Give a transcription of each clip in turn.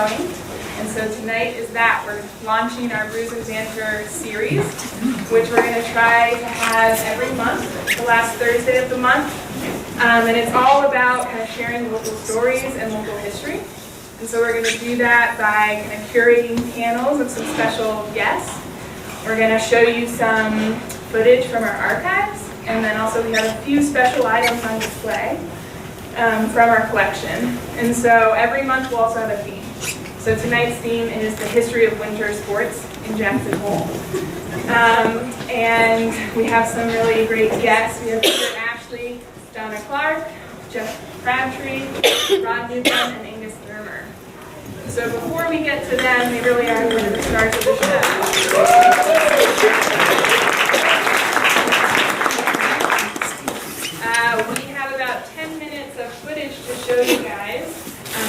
growing. And so tonight is that. We're launching our Beers Banter series, which we're going to try to have every month, the last Thursday of the month. And it's all about kind of sharing local stories and local history. And so we're going to do that by kind of curating panels of some special guests. We're going to show you some footage from our archives, and then also we have a few special items on display from our collection. And so every month we'll also have a theme. So tonight's theme is the history of winter sports in Jackson Hole. And we have some really great guests. We have Peter Ashley, Donna Clark, Crabtree, Rod Newcomb, and Angus Thuermer. So before we get to them, they really are one of the stars of the show. We have about 10 minutes of footage to show you guys.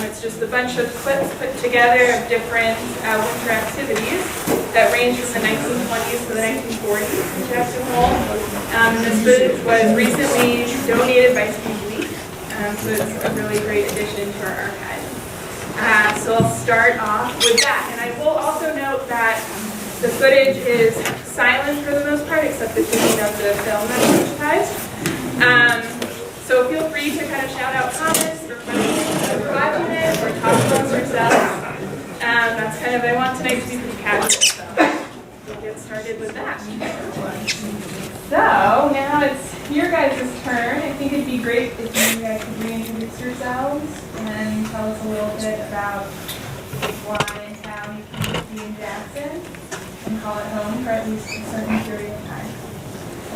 It's just a bunch of clips put together of different winter activities that range from the 1920s to the 1940s in Jackson Hole. This footage was recently donated by Steve Lee, so it's a really great addition to our archive. So I'll start off with that. And I will also note that the footage is silent for the most part, except the tuning of the film that's digitized. So feel free to kind of shout out comments or questions as we're watching it, or talk amongst yourselves. That's kind of, I want tonight to be pretty casual, so we'll get started with that. So now it's your guys' turn. I think it'd be great if you guys could reintroduce yourselves and tell us a little bit about why and how you came to be in Jackson and call it home for at least a certain period of time. So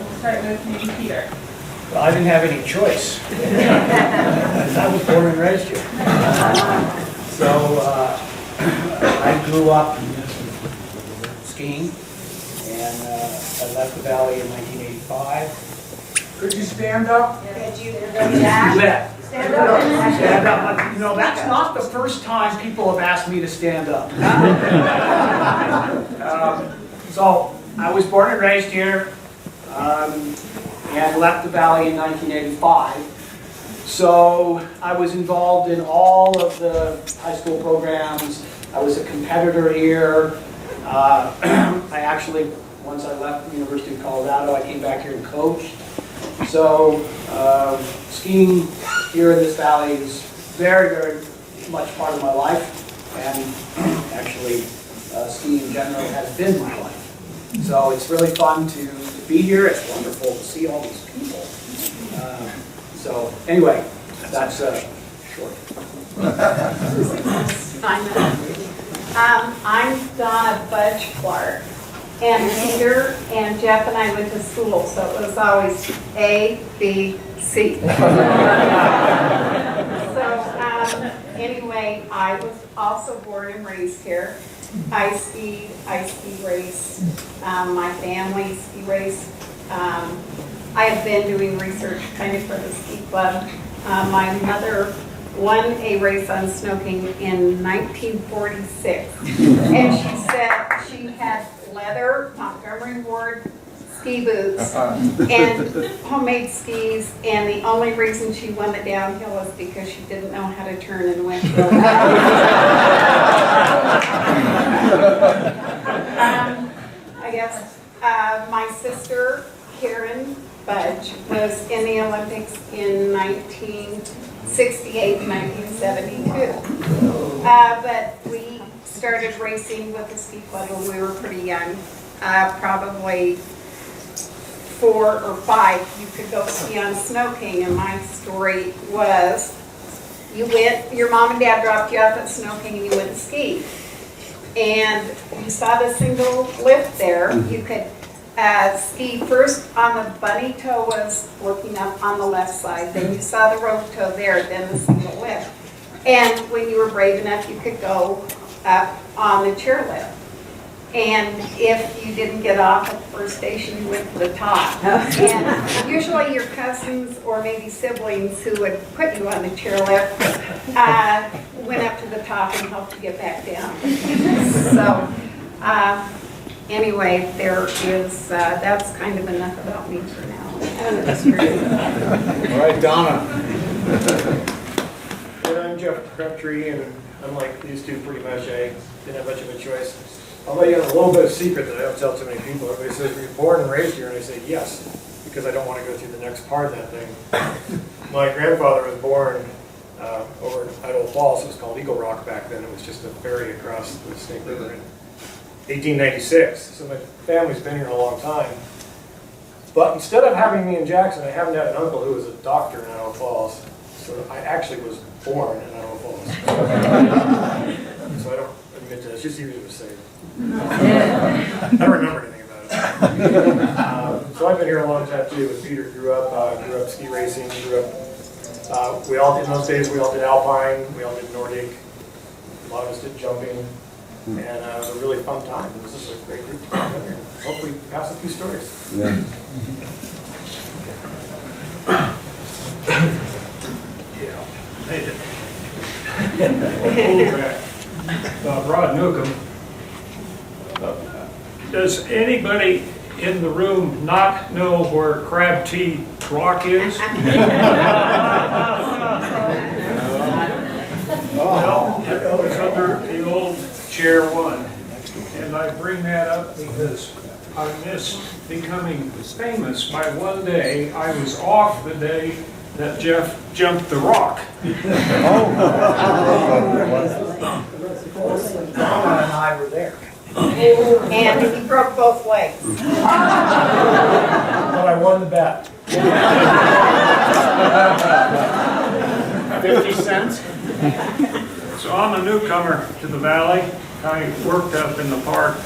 we'll start with maybe Peter. Well, I didn't have any choice. I was born and raised here. So I grew up skiing, and I left the valley in 1985. Could you stand up? Could you Yeah. stand up? Stand up. You know, that's not the first time people have asked me to stand up. So I was born and raised here. And left the valley in 1985. So I was involved in all of the high school programs. I was a competitor here. I actually, once I left the University of Colorado, I came back here and coached. So skiing here in this valley is very, very much part of my life. And actually, skiing in general has been my life. So it's really fun to be here. It's wonderful to see all these people. So anyway, that's short. I'm Donna Clark, and Peter and Jeff and I went to school, so it was always A, B, C. So anyway, I was also born and raised here. I ski raced, my family ski raced. I have been doing research kind of for the ski club. My mother won a race on Snow King in 1946. And she said she had leather Montgomery Ward ski boots and homemade skis, and the only reason she won the downhill was because she didn't know how to turn and went real I guess my sister, Karen Budge, was in the Olympics in 1968 and 1972. But we started racing with the ski club when we were pretty young, probably 4 or 5. You could go ski on Snow King, and my story was your mom and dad dropped you off at Snow King and you went to ski. And you saw the single lift there. You could ski first on the bunny toe was looking up on the left side. Then you saw the rope toe there, then the single lift. And when you were brave enough, you could go up on the chairlift. And if you didn't get off at the first station, you went to the top. And usually your cousins or maybe siblings who would put you on the chairlift went up to the top and helped you get back down. So anyway, there is, that's kind of enough about me for now. All right, Donna. And I'm Jeff Crabtree, and unlike these two pretty much, I didn't have much of a choice. I'll let you in a little bit of secret that I don't tell too many people. Everybody says, were you born and raised here? And I say, yes, because I don't want to go through the next part of that thing. My grandfather was born over in Idaho Falls. It was called Eagle Rock back then. It was just a ferry across the Snake River in 1896. So my family's been here a long time. But instead of having me in Jackson, I happened to have an uncle who was a doctor in Idaho Falls. So I actually was born in Idaho Falls. So I don't admit to it. It's just easier to say. I don't remember anything about it. So I've been here a long time too. With Peter, grew up ski racing. We all did in those days. We all did alpine. We all did Nordic. A lot of us did jumping, and it was a really fun time. It was just a great group to come in here. Hopefully, pass a few stories. Yeah. Rod Newcomb. Does anybody in the room not know where Crabtree Rock is? Well, it was under the old Chair 1. And I bring that up because I missed becoming famous by one day. I was off the day that Jeff jumped the rock. Donna and I were there. And he broke both legs. But I won the bet. 50 cents. So I'm a newcomer to the valley. I worked up in the park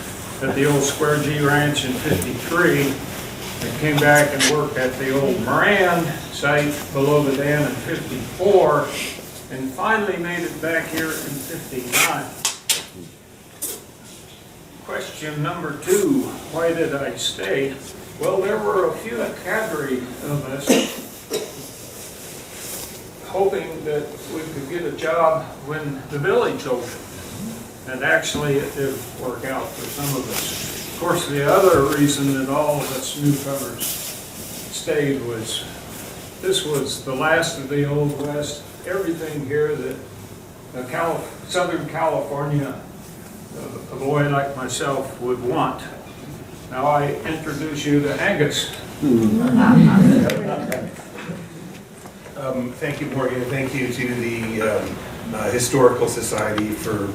at the old Square G Ranch in '53. I came back and worked at the old Moran site below the dam in '54, and finally made it back here in '59. Question number 2, why did I stay? Well, there were a few cadre of us hoping that we could get a job when the village opened. And actually, it did work out for some of us. Of course, the other reason that all of us newcomers stayed was this was the last of the Old West. Everything here that Southern California, a boy like myself, would want. Now I introduce you to Angus. Thank you, Morgan. Thank you to the Historical Society for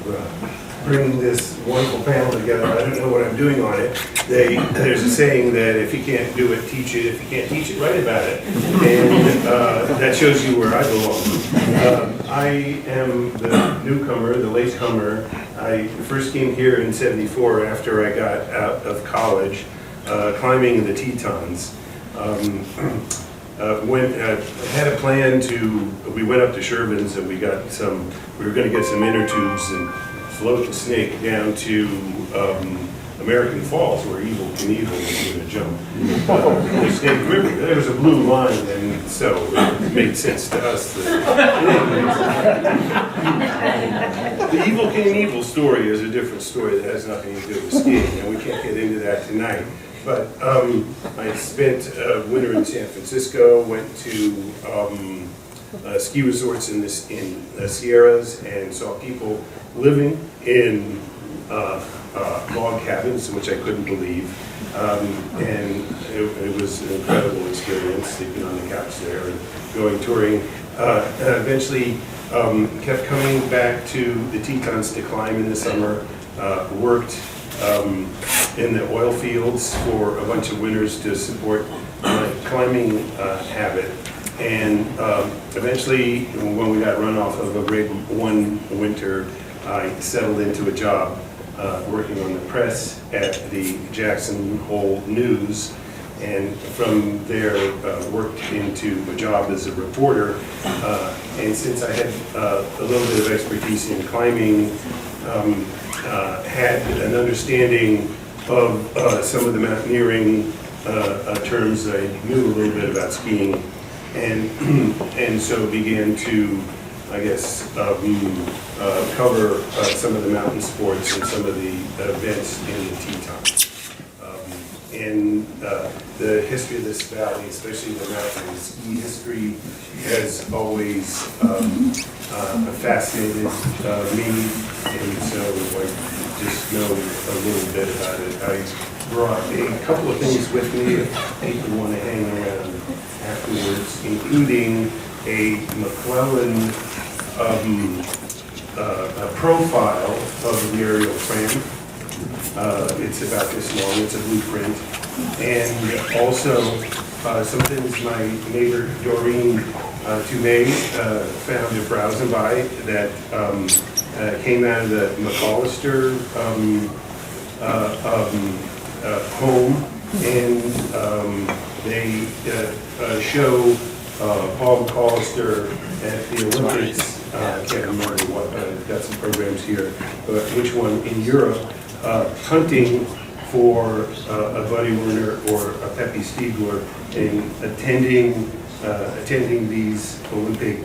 bringing this wonderful panel together. I don't know what I'm doing on it. There's a saying that if you can't do it, teach it. If you can't teach it, write about it. And that shows you where I belong. I am the newcomer, the latecomer. I first came here in '74 after I got out of college, climbing the Tetons. Had a plan we went up to Shervin's and we were going to get some inner tubes and float the snake down to American Falls where Evel Knievel was going to jump. The Snake River, there was a blue line, and so it made sense to us. The Evel Knievel story is a different story that has nothing to do with skiing, and we can't get into that tonight. But I spent a winter in San Francisco, went to ski resorts in the Sierras, and saw people living in log cabins, which I couldn't believe. And it was an incredible experience, sleeping on the couch there and going touring. Eventually kept coming back to the Tetons to climb in the summer, worked in the oil fields for a bunch of winters to support my climbing habit. And eventually, when we got run off of a rig one winter, I settled into a job working on the press at the Jackson Hole News. And from there, worked into a job as a reporter. And since I had a little bit of expertise in climbing, had an understanding of some of the mountaineering terms. I knew a little bit about skiing, and so began to, I guess, cover some of the mountain sports and some of the events in the Tetons. and the history of this valley, especially the mountain ski history, has always fascinated me, and so I just know a little bit about it. I brought a couple of things with me if people want to hang around afterwards, including a McClellan a profile of the aerial frame. It's about this long, it's a blueprint. And also some things my neighbor Doreen Toomey found browsing by that came out of the McAllister home, and they show Paul McAllister at the Olympics. I can't remember what, got some programs here, but which one in Europe, hunting for a Buddy Werner or a Pepe Stiegler, and attending these Olympic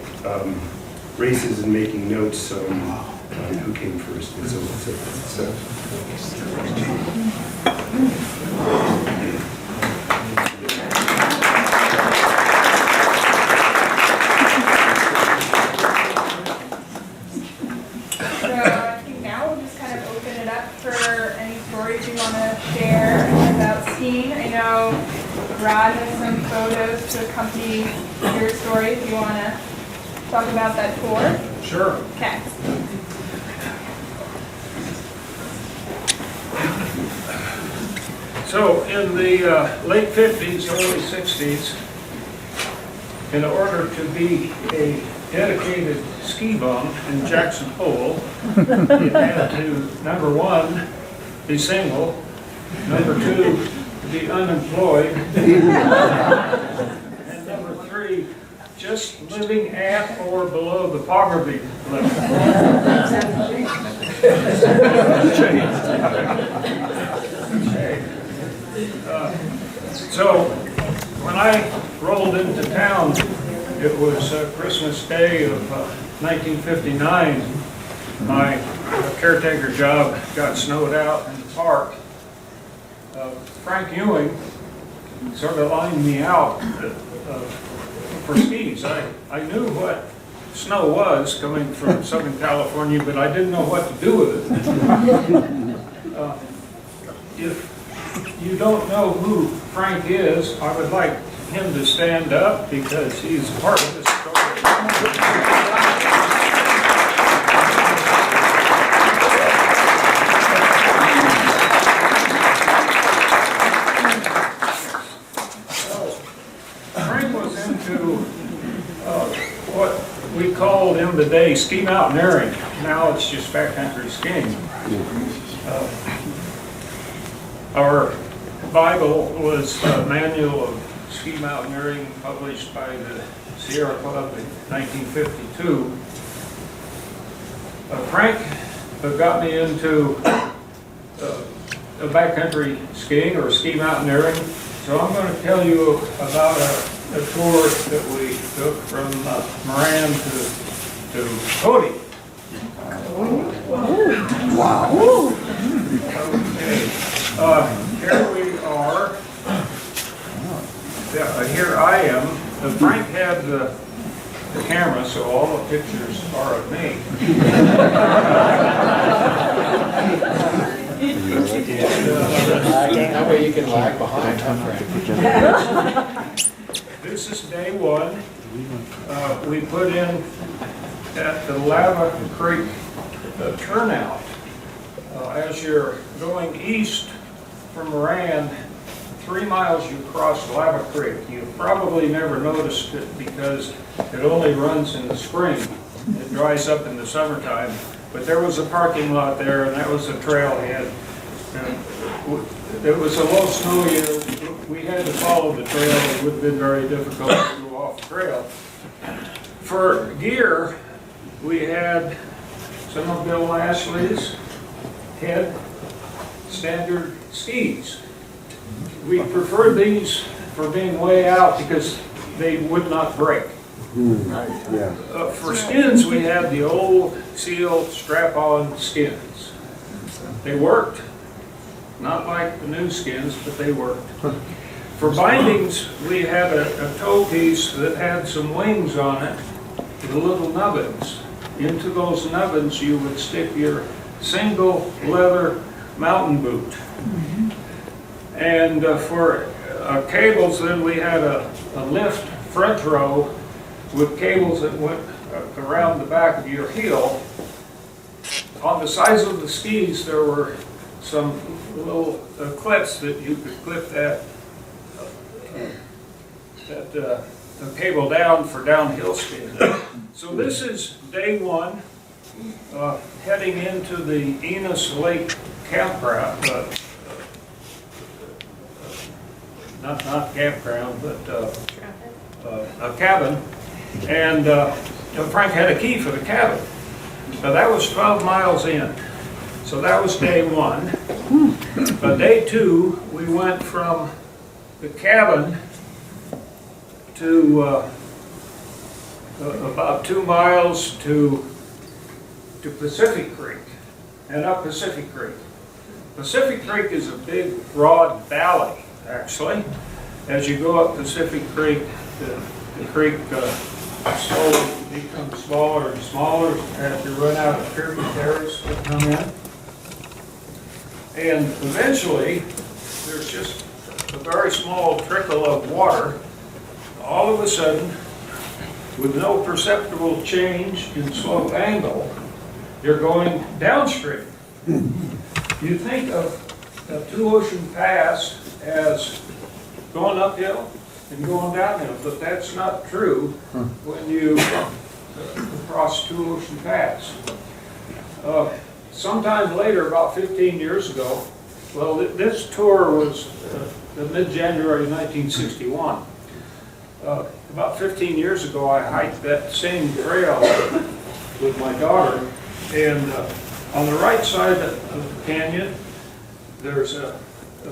races and making notes on who came first and so on. So. I think now we'll just kind of open it up for any stories you want to share about skiing. I know Rod has some photos to accompany your story. Do you want to talk about that tour? Sure. Okay. So in the late 50s, early 60s, in order to be a dedicated ski bum in Jackson Hole, you had to, number one, be single, number two, be unemployed, and number three, just living at or below the poverty level. So when I rolled into town, it was Christmas Day of 1959. My caretaker job got snowed out in the park. Frank Ewing sort of lined me out for skis. I knew what snow was coming from Southern California, but I didn't know what to do with it. If you don't know who Frank is, I would like him to stand up because he's part of this story. Frank was into what we called in the day ski mountaineering. Now it's just backcountry skiing. Our Bible was a manual of ski mountaineering published by the Sierra Club in 1952. Frank got me into backcountry skiing or ski mountaineering. So I'm going to tell you about a tour that we took from Moran to Cody. Wow. Okay. Here we are. Yeah, here I am. Frank had the camera, so all the pictures are of me. That way you can lag behind. This is day one. We put in at the Lava Creek turnout. As you're going east from Moran, 3 miles you cross Lava Creek. You've probably never noticed it because it only runs in the spring. It dries up in the summertime. But there was a parking lot there, and that was a trailhead. And it was a low snow year. We had to follow the trail. It would have been very difficult to go off the trail. For gear, we had some of Bill Lashley's head standard skis. We preferred these for being way out because they would not break. For skins, we had the old seal strap-on skins. They worked. not like the new skins, but they worked. For bindings, we had a toe piece that had some wings on it, the little nubbins. Into those nubbins, you would stick your single leather mountain boot. And for cables, then we had a lift front row with cables that went around the back of your heel. On the sides of the skis, there were some little clips that you could clip that cable down for downhill skiing. So this is day one, heading into the Enos Lake campground. Not campground, but a cabin. And Frank had a key for the cabin. Now that was 12 miles in. So that was day one. Day two, we went from the cabin to about 2 miles to Pacific Creek, and up Pacific Creek. Pacific Creek is a big, broad valley, actually. As you go up Pacific Creek, the creek slowly becomes smaller and smaller as you run out of tributaries that come in. And eventually, there's just a very small trickle of water. All of a sudden, with no perceptible change in slope angle, you're going downstream. You think of Two Ocean Pass as going uphill and going downhill, but that's not true when you cross Two Ocean Pass. Sometime later, about 15 years ago, well, this tour was mid-January 1961. About 15 years ago, I hiked that same trail with my daughter, and on the right side of the canyon, there's a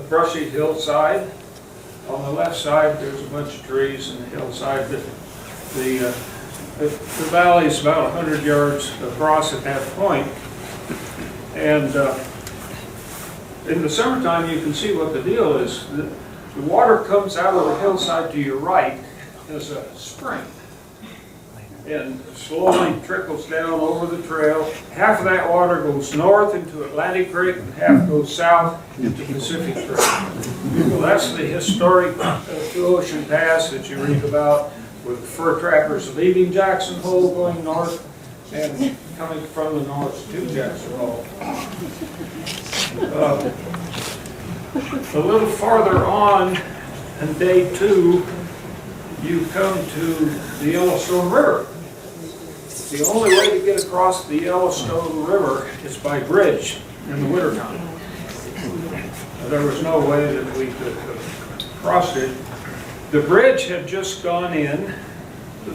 brushy hillside. On the left side, there's a bunch of trees and the hillside. The valley is about 100 yards across at that point. And in the summertime, you can see what the deal is. The water comes out of the hillside to your right as a spring and slowly trickles down over the trail. Half of that water goes north into Atlantic Creek and half goes south into Pacific Creek. Well, that's the historic Two Ocean Pass that you read about, with fur trappers leaving Jackson Hole going north and coming from the north to Jackson Hole. A little farther on, in day two, you come to the Yellowstone River. The only way to get across the Yellowstone River is by bridge in the wintertime. There was no way that we could cross it. The bridge had just gone in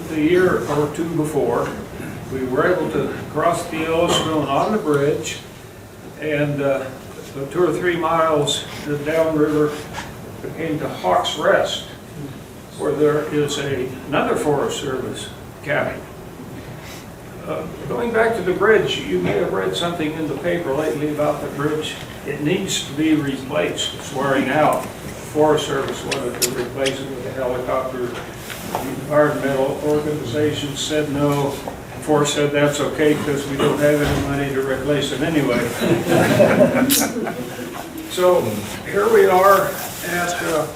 the year or two before. We were able to cross the Yellowstone on the bridge, and 2 or 3 miles downriver came to Hawk's Rest, where there is another Forest Service cabin. Going back to the bridge, you may have read something in the paper lately about the bridge. It needs to be replaced. It's wearing out. The Forest Service wanted to replace it with a helicopter. The environmental organizations said no. Forest said that's okay because we don't have any money to replace it anyway. So here we are at the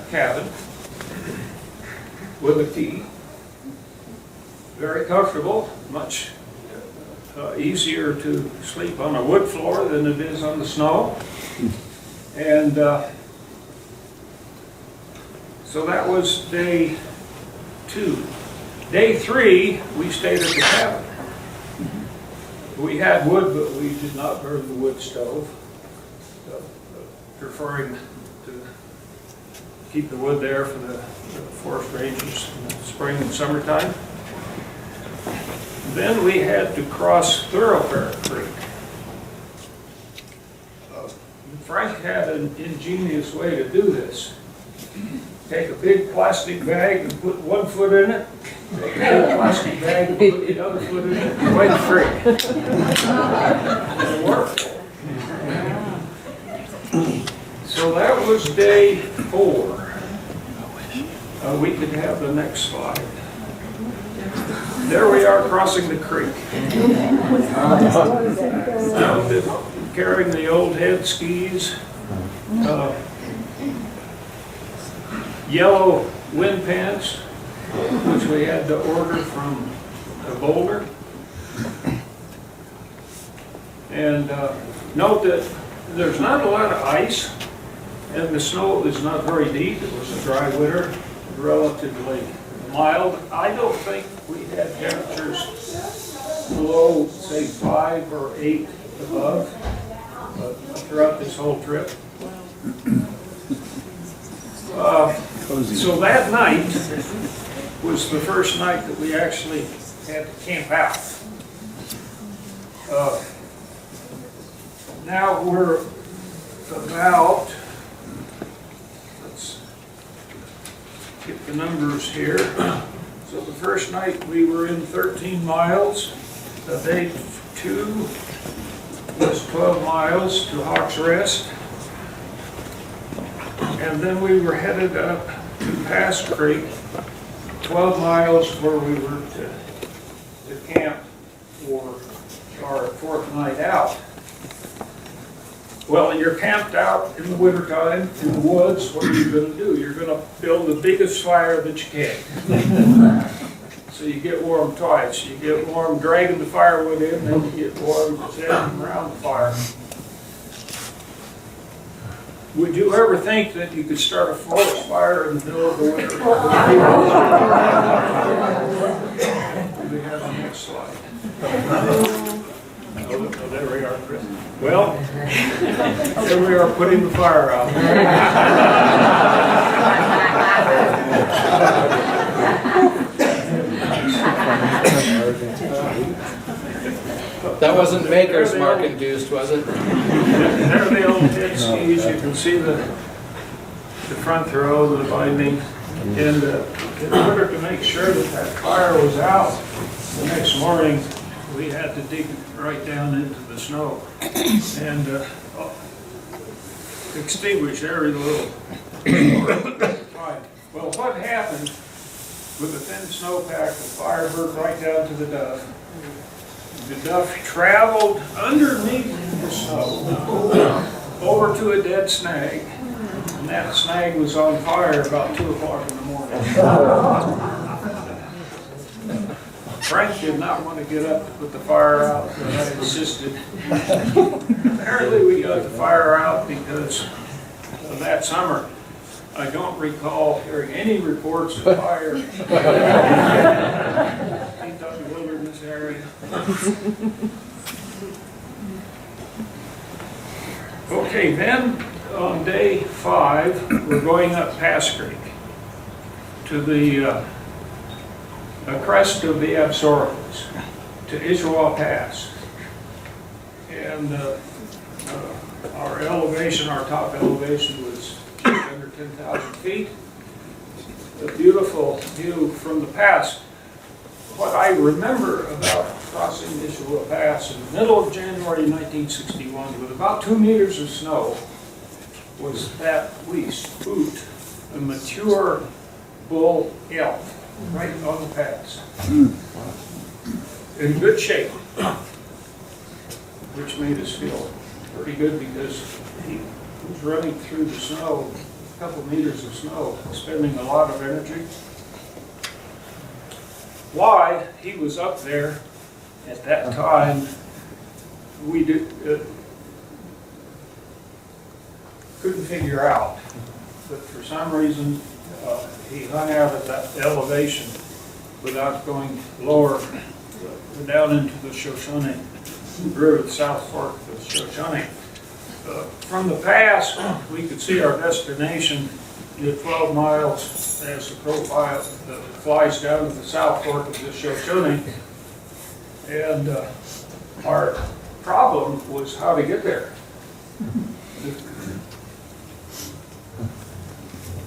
cabin with a key. Very comfortable, much easier to sleep on a wood floor than it is on the snow. And so that was day two. Day three, we stayed at the cabin. We had wood, but we did not burn the wood stove, preferring to keep the wood there for the forest rangers in the spring and summertime. Then we had to cross Thoroughfare Creek. Frank had an ingenious way to do this. Take a big plastic bag and put one foot in it, take a big plastic bag and put the other foot in it, and wade the creek. And it worked. So that was day 4. We could have the next slide. There we are crossing the creek. Carrying the old head skis, yellow wind pants, which we had to order from Boulder. And note that there's not a lot of ice, and the snow is not very deep. It was a dry winter, relatively mild. I don't think we had temperatures below, say, 5 or 8 above throughout this whole trip. So that night was the first night that we actually had to camp out. Now we're about, let's get the numbers here. So the first night we were in 13 miles. Day 2 was 12 miles to Hawks Rest. And then we were headed up to Pass Creek, 12 miles where we were to camp for our 4th night out. Well, you're camped out in the wintertime in the woods. What are you going to do? You're going to build the biggest fire that you can. So you get warm twice. You get warm dragging the firewood in, then you get warm standing around the fire. Would you ever think that you could start a forest fire in the middle of the winter? We have the next slide. Oh, there we are, Chris. Well, here we are putting the fire out. That wasn't Maker's Mark induced, was it? There are the old head skis. You can see the front row, the binding. And in order to make sure that that fire was out, the next morning we had to dig right down into the snow and extinguish every little fire. Well, what happened with the thin snowpack, the fire burnt right down to the duff. The duff traveled underneath the snow over to a dead snag, and that snag was on fire about 2 o'clock in the morning. Frank did not want to get up to put the fire out, but I insisted. Apparently we got the fire out because that summer I don't recall hearing any reports of fire in the wilderness area. Okay, then on day 5, we're going up Pass Creek to the crest of the Absorbents, to Issawa Pass. And our elevation, our top elevation was just under 10,000 feet. A beautiful view from the pass. What I remember about crossing Issawa Pass in the middle of January 1961 with about 2 meters of snow was that we spooked a mature bull elk right on the pass. In good shape, which made us feel pretty good because he was running through the snow, a couple meters of snow, spending a lot of energy. Why he was up there at that time, we couldn't figure out. But for some reason, he hung out at that elevation without going lower down into the Shoshone River, the South Fork of the Shoshone. From the pass, we could see our destination at 12 miles as the crow flies down to the South Fork of the Shoshone. And our problem was how to get there.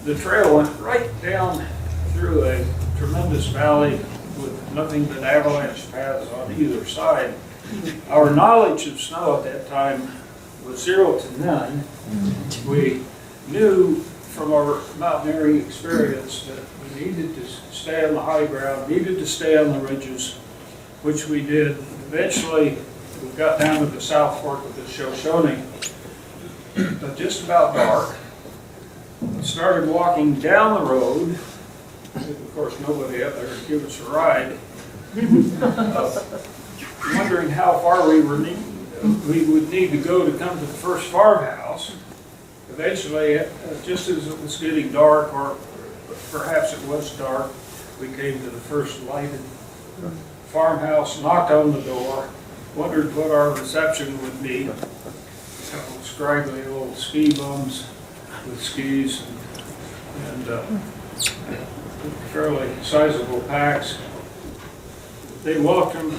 The trail went right down through a tremendous valley with nothing but avalanche paths on either side. Our knowledge of snow at that time was 0 to none. We knew from our mountaineering experience that we needed to stay on the high ground, needed to stay on the ridges, which we did. Eventually, we got down to the South Fork of the Shoshone, but just about dark. Started walking down the road. Of course, nobody up there to give us a ride. Wondering how far we would need to go to come to the first farmhouse. Eventually, just as it was getting dark, or perhaps it was dark, we came to the first lighted farmhouse, knocked on the door, wondered what our reception would be. A couple of scraggly old ski bums with skis and fairly sizable packs. They welcomed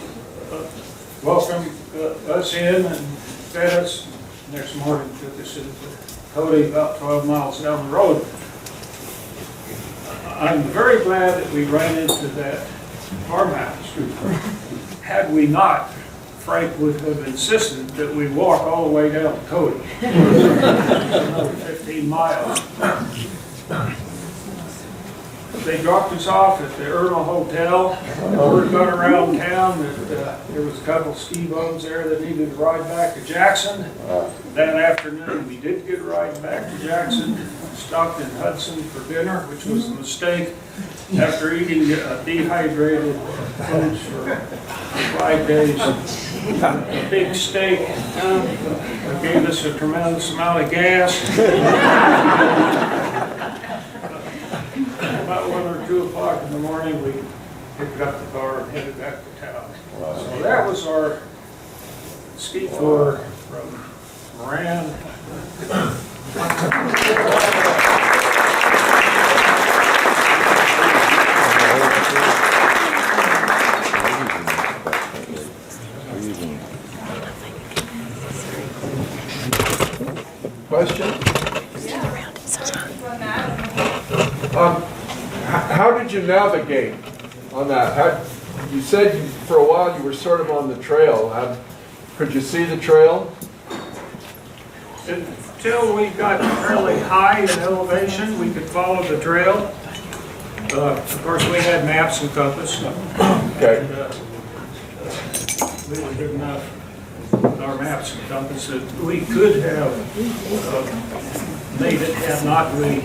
us in and fed us. Next morning, took us into Cody, about 12 miles down the road. I'm very glad that we ran into that farmhouse. Had we not, Frank would have insisted that we walk all the way down to Cody. Another 15 miles. They dropped us off at the Irma Hotel. Word got around town that there was a couple ski bums there that needed to ride back to Jackson. That afternoon, we did get a ride back to Jackson. Stopped in Hudson for dinner, which was a mistake. After eating dehydrated foods for 5 days, a big steak gave us a tremendous amount of gas. About 1 or 2 o'clock in the morning, we picked up the car and headed back to town. So that was our ski tour from Moran. Question? How did you navigate on that? You said for a while you were sort of on the trail. Could you see the trail? Until we got fairly high in elevation, we could follow the trail. Of course, we had maps and compass. Okay. And, we were good enough with our maps and compass that we could have made it had not we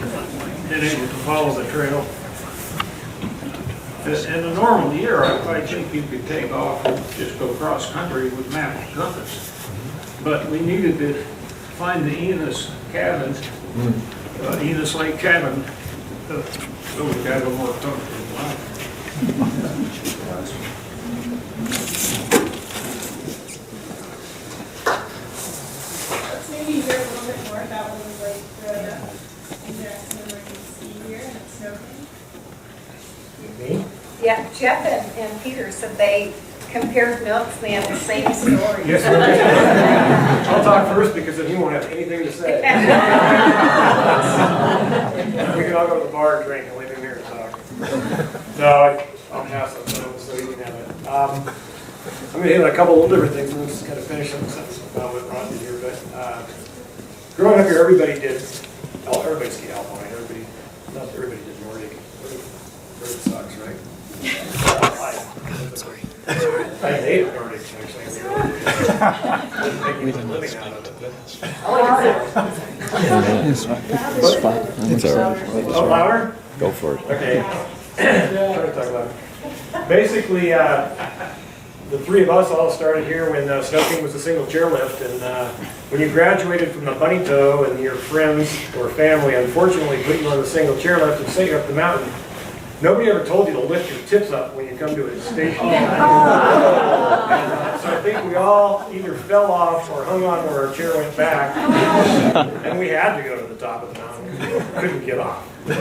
been able to follow the trail. In a normal year, I think you could take off and just go cross country with map and compass. But we needed to find the Enos cabin, Enos Lake cabin, so we got a more comfortable life. Let's maybe hear a little bit more about what it was like growing up in Jackson and working ski here and at Snowking. Me? Yeah, Jeff and Peter said they compared notes, they had the same story. Yes, sir. I'll talk first because then he won't have anything to say. We can all go to the bar and drink and leave him here to talk. No, I'll pass on so you can have it. I'm going to hit on a couple of different things and let's kind of finish up the sentence about what Rod did here. But growing up here, everybody did, everybody skied alpine. Not everybody did Nordic. Bird sucks, right? Sorry. I hate Nordic, actually. Didn't make me a living out of it, but I like it. It's all right. Oh, louder? Go for it. Okay. Trying to talk about it. Basically, the three of us all started here when Snowking was a single chairlift, and when you graduated from the bunny toe and your friends or family unfortunately put you on the single chairlift and sent you up the mountain, nobody ever told you to lift your tips up when you come to a station. So I think we all either fell off or hung on where our chair went back, and we had to go to the top of the mountain because we couldn't get off. So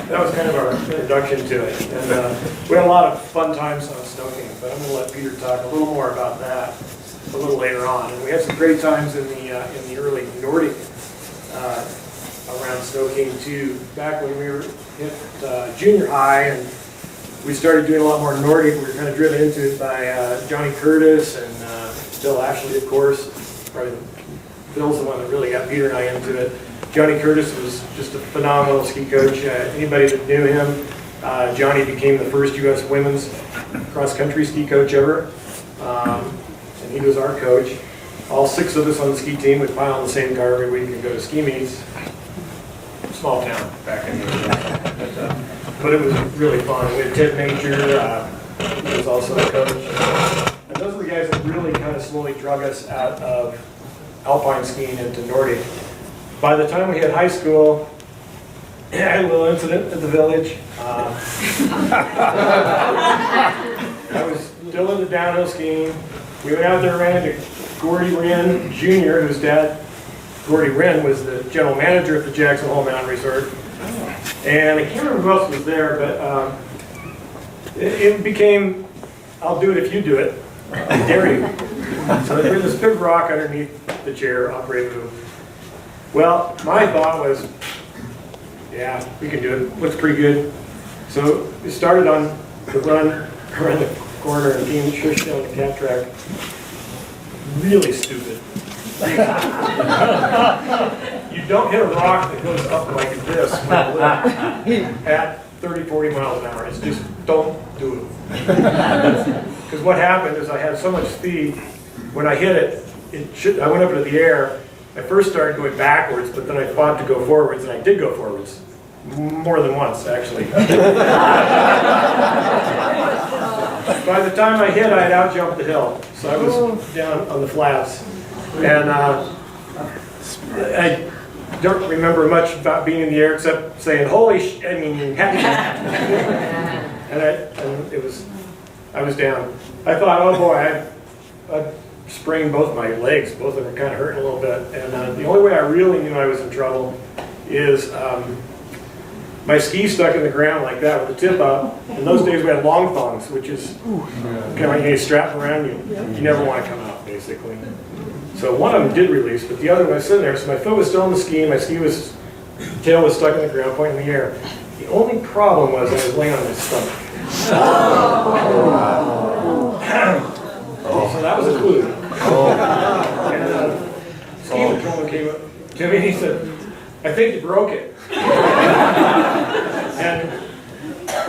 that was kind of our introduction to it. And we had a lot of fun times on Snowking, but I'm going to let Peter talk a little more about that a little later on. And we had some great times in the early Nordic around Snowking too. Back when we were hit junior high and we started doing a lot more Nordic, we were kind of driven into it by Johnny Curtis and Bill Ashley, of course. Probably Bill's the one that really got Peter and I into it. Johnny Curtis was just a phenomenal ski coach. Anybody that knew him, Johnny became the first U.S. women's cross-country ski coach ever. And he was our coach. All 6 of us on the ski team would pile on the same car every week and go to ski meets. Small town back in the day. But it was really fun. We had Ted Major, he was also a coach. And those are the guys that really kind of slowly drug us out of alpine skiing into Nordic. By the time we hit high school, I had a little incident at the village. I was still into downhill skiing. We went out there and ran into Gordy Wren Jr., whose dad, Gordy Wren, was the general manager at the Jackson Hole Mountain Resort. And I can't remember who else was there, but it became, I'll do it if you do it. I dare you. So there's this big rock underneath the chair, operating room. Well, my thought was, yeah, we can do it. Looks pretty good. So we started on the run around the corner and came shush down the cat track. Really stupid. You don't hit a rock that goes up like this at 30, 40 miles an hour. It's just, don't do it. Because what happened is I had so much speed, when I hit it, I went up into the air. I first started going backwards, but then I fought to go forwards, and I did go forwards. More than once, actually. By the time I hit, I had out-jumped the hill. So I was down on the flats. And I don't remember much about being in the air except saying, holy sh... I mean, and I was down. I thought, oh boy, I sprained both my legs. Both of them were kind of hurting a little bit. And the only way I really knew I was in trouble is my ski stuck in the ground like that with the tip up. In those days we had long thongs, which is kind of like you strap around you. You never want to come out, basically. So one of them did release, but the other one was sitting there. So my foot was still on the ski, and my tail was stuck in the ground, pointing in the air. The only problem was I was laying on my stomach. So that was a clue. And ski patrolman came up to me and he said, I think you broke it. And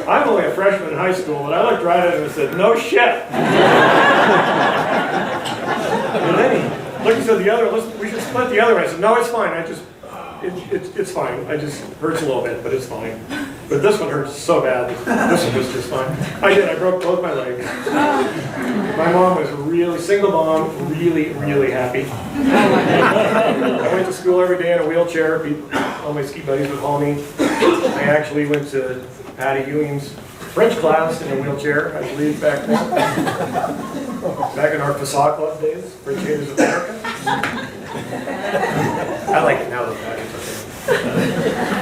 I'm only a freshman in high school, but I looked right at him and said, no shit. And then he looked and said, we should split the other one. I said, no, it's fine. It's fine. I just hurts a little bit, but it's fine. But this one hurts so bad. This one was just fine. I broke both my legs. My mom was single mom, really happy. I went to school every day in a wheelchair. All my ski buddies would haul me. I actually went to Patty Ewing's French class in a wheelchair, I believe, back then. Back in our Facade Club days, French Haters of America. I like it now, though, Patty. It's okay.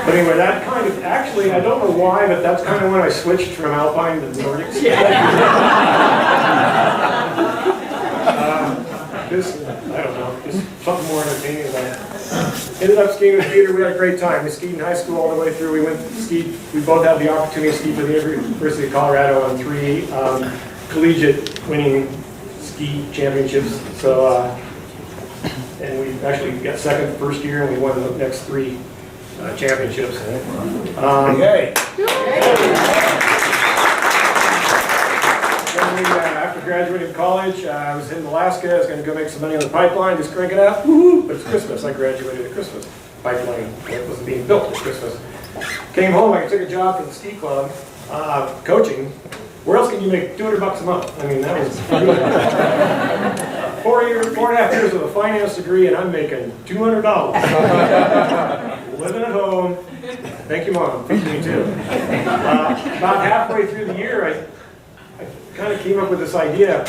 But anyway, that kind of, actually, I don't know why, but that's kind of when I switched from Alpine to Nordic. I don't know, just something more entertaining than that. Ended up skiing with Peter. We had a great time. We skied in high school all the way through. We both had the opportunity to ski for the University of Colorado on 3 collegiate winning ski championships. So, and we actually got second the first year, and we won the next 3 championships. Yay! After graduating college, I was in Alaska. I was going to go make some money on the pipeline, just crank it out. But it's Christmas. I graduated at Christmas. Pipeline that wasn't being built at Christmas. Came home. I took a job for the ski club, coaching. Where else can you make $200 a month? I mean, that was 4.5 years of a finance degree, and I'm making $200. Living at home. Thank you, Mom. Feed me too. About halfway through the year, I kind of came up with this idea.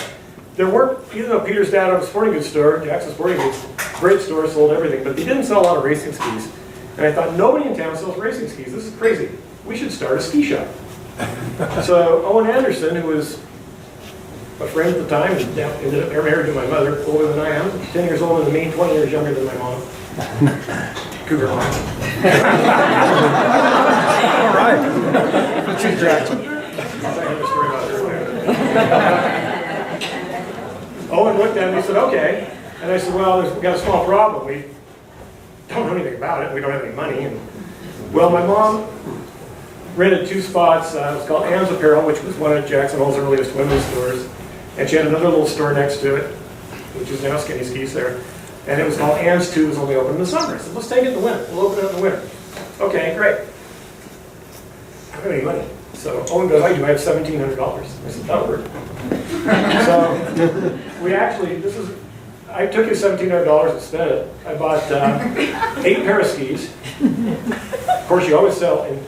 There weren't, even though Peter's dad owned a sporting goods store, Jackson Sporting Goods, great store, sold everything, but they didn't sell a lot of racing skis. And I thought, nobody in town sells racing skis. This is crazy. We should start a ski shop. So Owen Anderson, who was a friend at the time, ended up married to my mother, older than I am, 10 years older than me, 20 years younger than my mom. Cougar mom. All right. She's Jackson. I'll tell you the story about her later. Owen looked at me and said, okay. And I said, well, we've got a small problem. don't know anything about it. We don't have any money. And, well, my mom rented 2 spots. It was called Ann's Apparel, which was one of Jackson Hole's earliest women's stores. And she had another little store next to it, which is now Skinny Skis there. And it was called Ann's 2. It was only open in the summer. I said, let's take it in the winter. We'll open it in the winter. Okay, great. I don't have any money. So Owen goes, I do. I have $1,700. I said, that'll work. So we actually, I took his $1,700 and spent it. I bought 8 pair of skis. Of course, you always sell in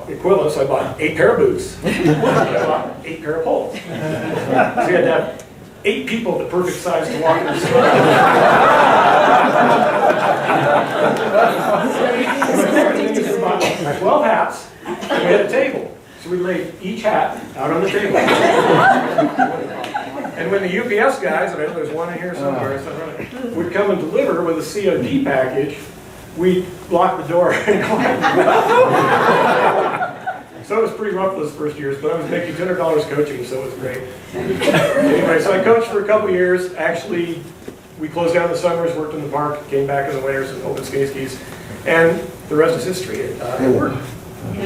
equivalent, so I bought 8 pair of boots. I bought 8 pair of poles. So we had to have 8 people the perfect size to walk in the store. 12 hats, and we had a table. So we laid each hat out on the table. And when the UPS guys, and I know there's one in here somewhere, would come and deliver with a COD package, we'd lock the door and climb. So it was pretty rough those first years, but I was making $200 coaching, so it was great. Anyway, so I coached for a couple years. Actually, we closed down the summers, worked in the park, came back in the winters and opened Skinny Skis. And the rest is history. It worked. A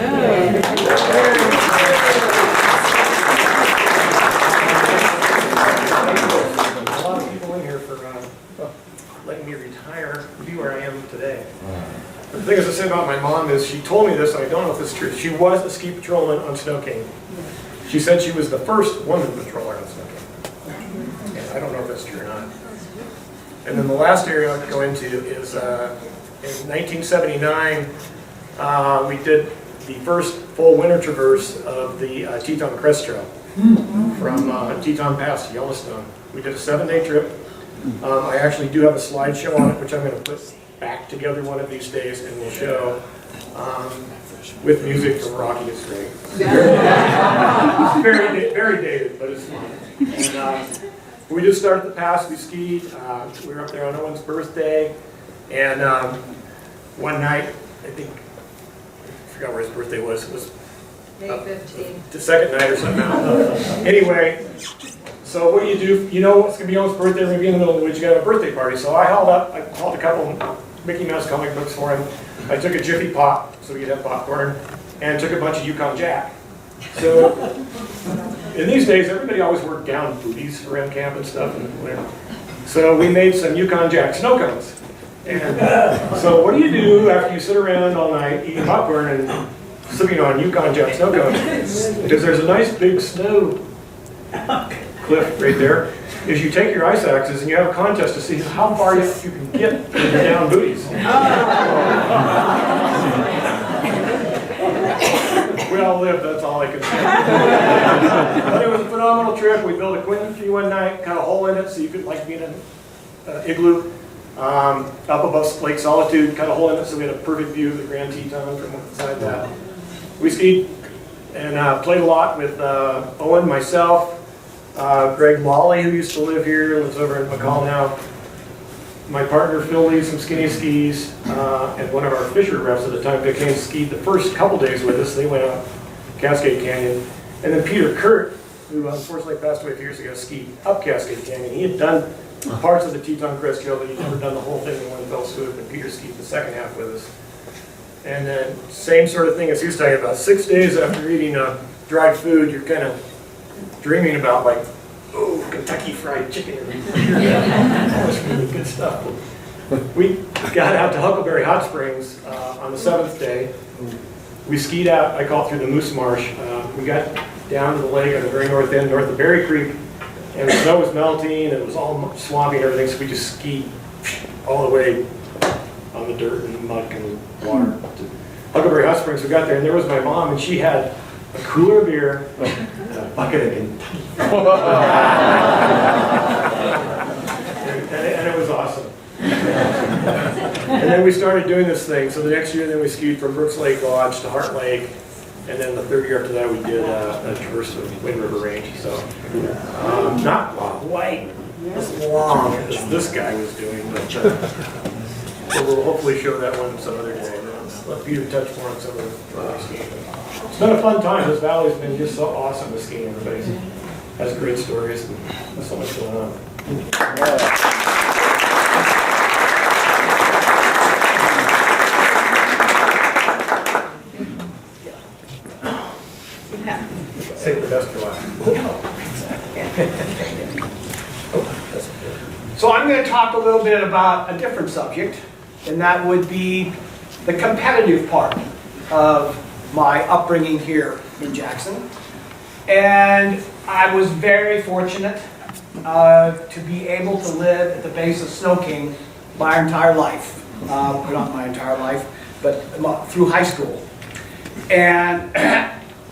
lot of people in here for letting me retire, be where I am today. The thing as I said about my mom is she told me this, and I don't know if it's true. She was a ski patrolman on Snow King. She said she was the first woman patroller on Snow King. And I don't know if that's true or not. And then the last area I'll go into is in 1979, we did the first full winter traverse of the Teton Crest Trail from Teton Pass to Yellowstone. We did a 7-day trip. I actually do have a slideshow on it, which I'm going to put back together one of these days, and we'll show with music from Rocky. It's great. It's very dated, but it's fun. And, we just started the pass. We skied. We were up there on Owen's birthday, and one night, I think. I forgot where his birthday was. It was May 15th. The second night or something. Anyway, so what do? You know it's going to be Owen's birthday. We're going to be in the middle of the woods. You got to have a birthday party. So I hauled a couple Mickey Mouse comic books for him. I took a Jiffy Pop so we could have popcorn, and took a bunch of Yukon Jack. So in these days, everybody always wore down booties around camp and stuff. So we made some Yukon Jack snow cones. And so what do you do after you sit around all night eating popcorn and sipping on Yukon Jack snow cones? Because there's a nice big snow cliff right there. Is you take your ice axes and you have a contest to see how far you can get with your down booties. We all lived, that's all I can say. But it was a phenomenal trip. We built a Quinton tree one night, cut a hole in it so you could like be in an igloo. Up above Lake Solitude, cut a hole in it so we had a perfect view of the Grand Teton from inside that. We skied and played a lot with Owen, myself, Greg Lawley, who used to live here, lives over in McCall now. My partner Phil Lee, some Skinny Skis, and one of our fisher reps at the time, Vic Haynes, skied the first couple days with us. They went up Cascade Canyon. And then Peter Kurt, who unfortunately passed away a few years ago, skied up Cascade Canyon. He had done parts of the Teton Crest Trail, but he'd never done the whole thing in one fell swoop, and Peter skied the second half with us. And then same sort of thing as he was talking about. 6 days after eating dried food, you're kind of dreaming about like, oh, Kentucky Fried Chicken. That's really good stuff. We got out to Huckleberry Hot Springs on the 7th day. We skied out, I call it through the Moose Marsh. We got down to the lake on the very north end, north of Berry Creek, and the snow was melting, and it was all swampy and everything, so we just skied all the way on the dirt and the muck and the water to Huckleberry Hot Springs. We got there, and there was my mom, and she had a cooler of beer and a bucket of Kentucky. and it was awesome. And then we started doing this thing. So the next year, then we skied from Brooks Lake Lodge to Heart Lake. And then the third year after that, we did a traverse of Wind River Range. So not quite as long as this guy was doing, but so we'll hopefully show that one some other day. Let Peter touch more on some of the skiing. It's been a fun time. This valley's been just so awesome with skiing. Everybody has great stories and there's so much going on. talk a little bit about a different subject, and that would be the competitive part of my upbringing here in Jackson. And I was very fortunate to be able to live at the base of Snow King my entire life. Not my entire life, but through high school. And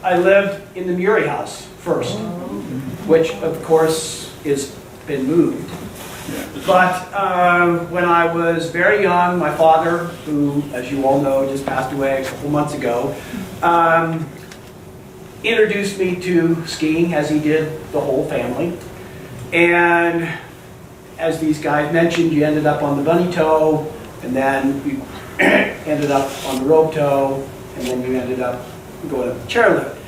I lived in the Murray House first, which of course has been moved. But when I was very young, my father, who, as you all know, just passed away a couple months ago, introduced me to skiing, as he did the whole family. And as these guys mentioned, you ended up on the bunny toe, and then you ended up on the rope toe, and then you ended up going up the chairlift.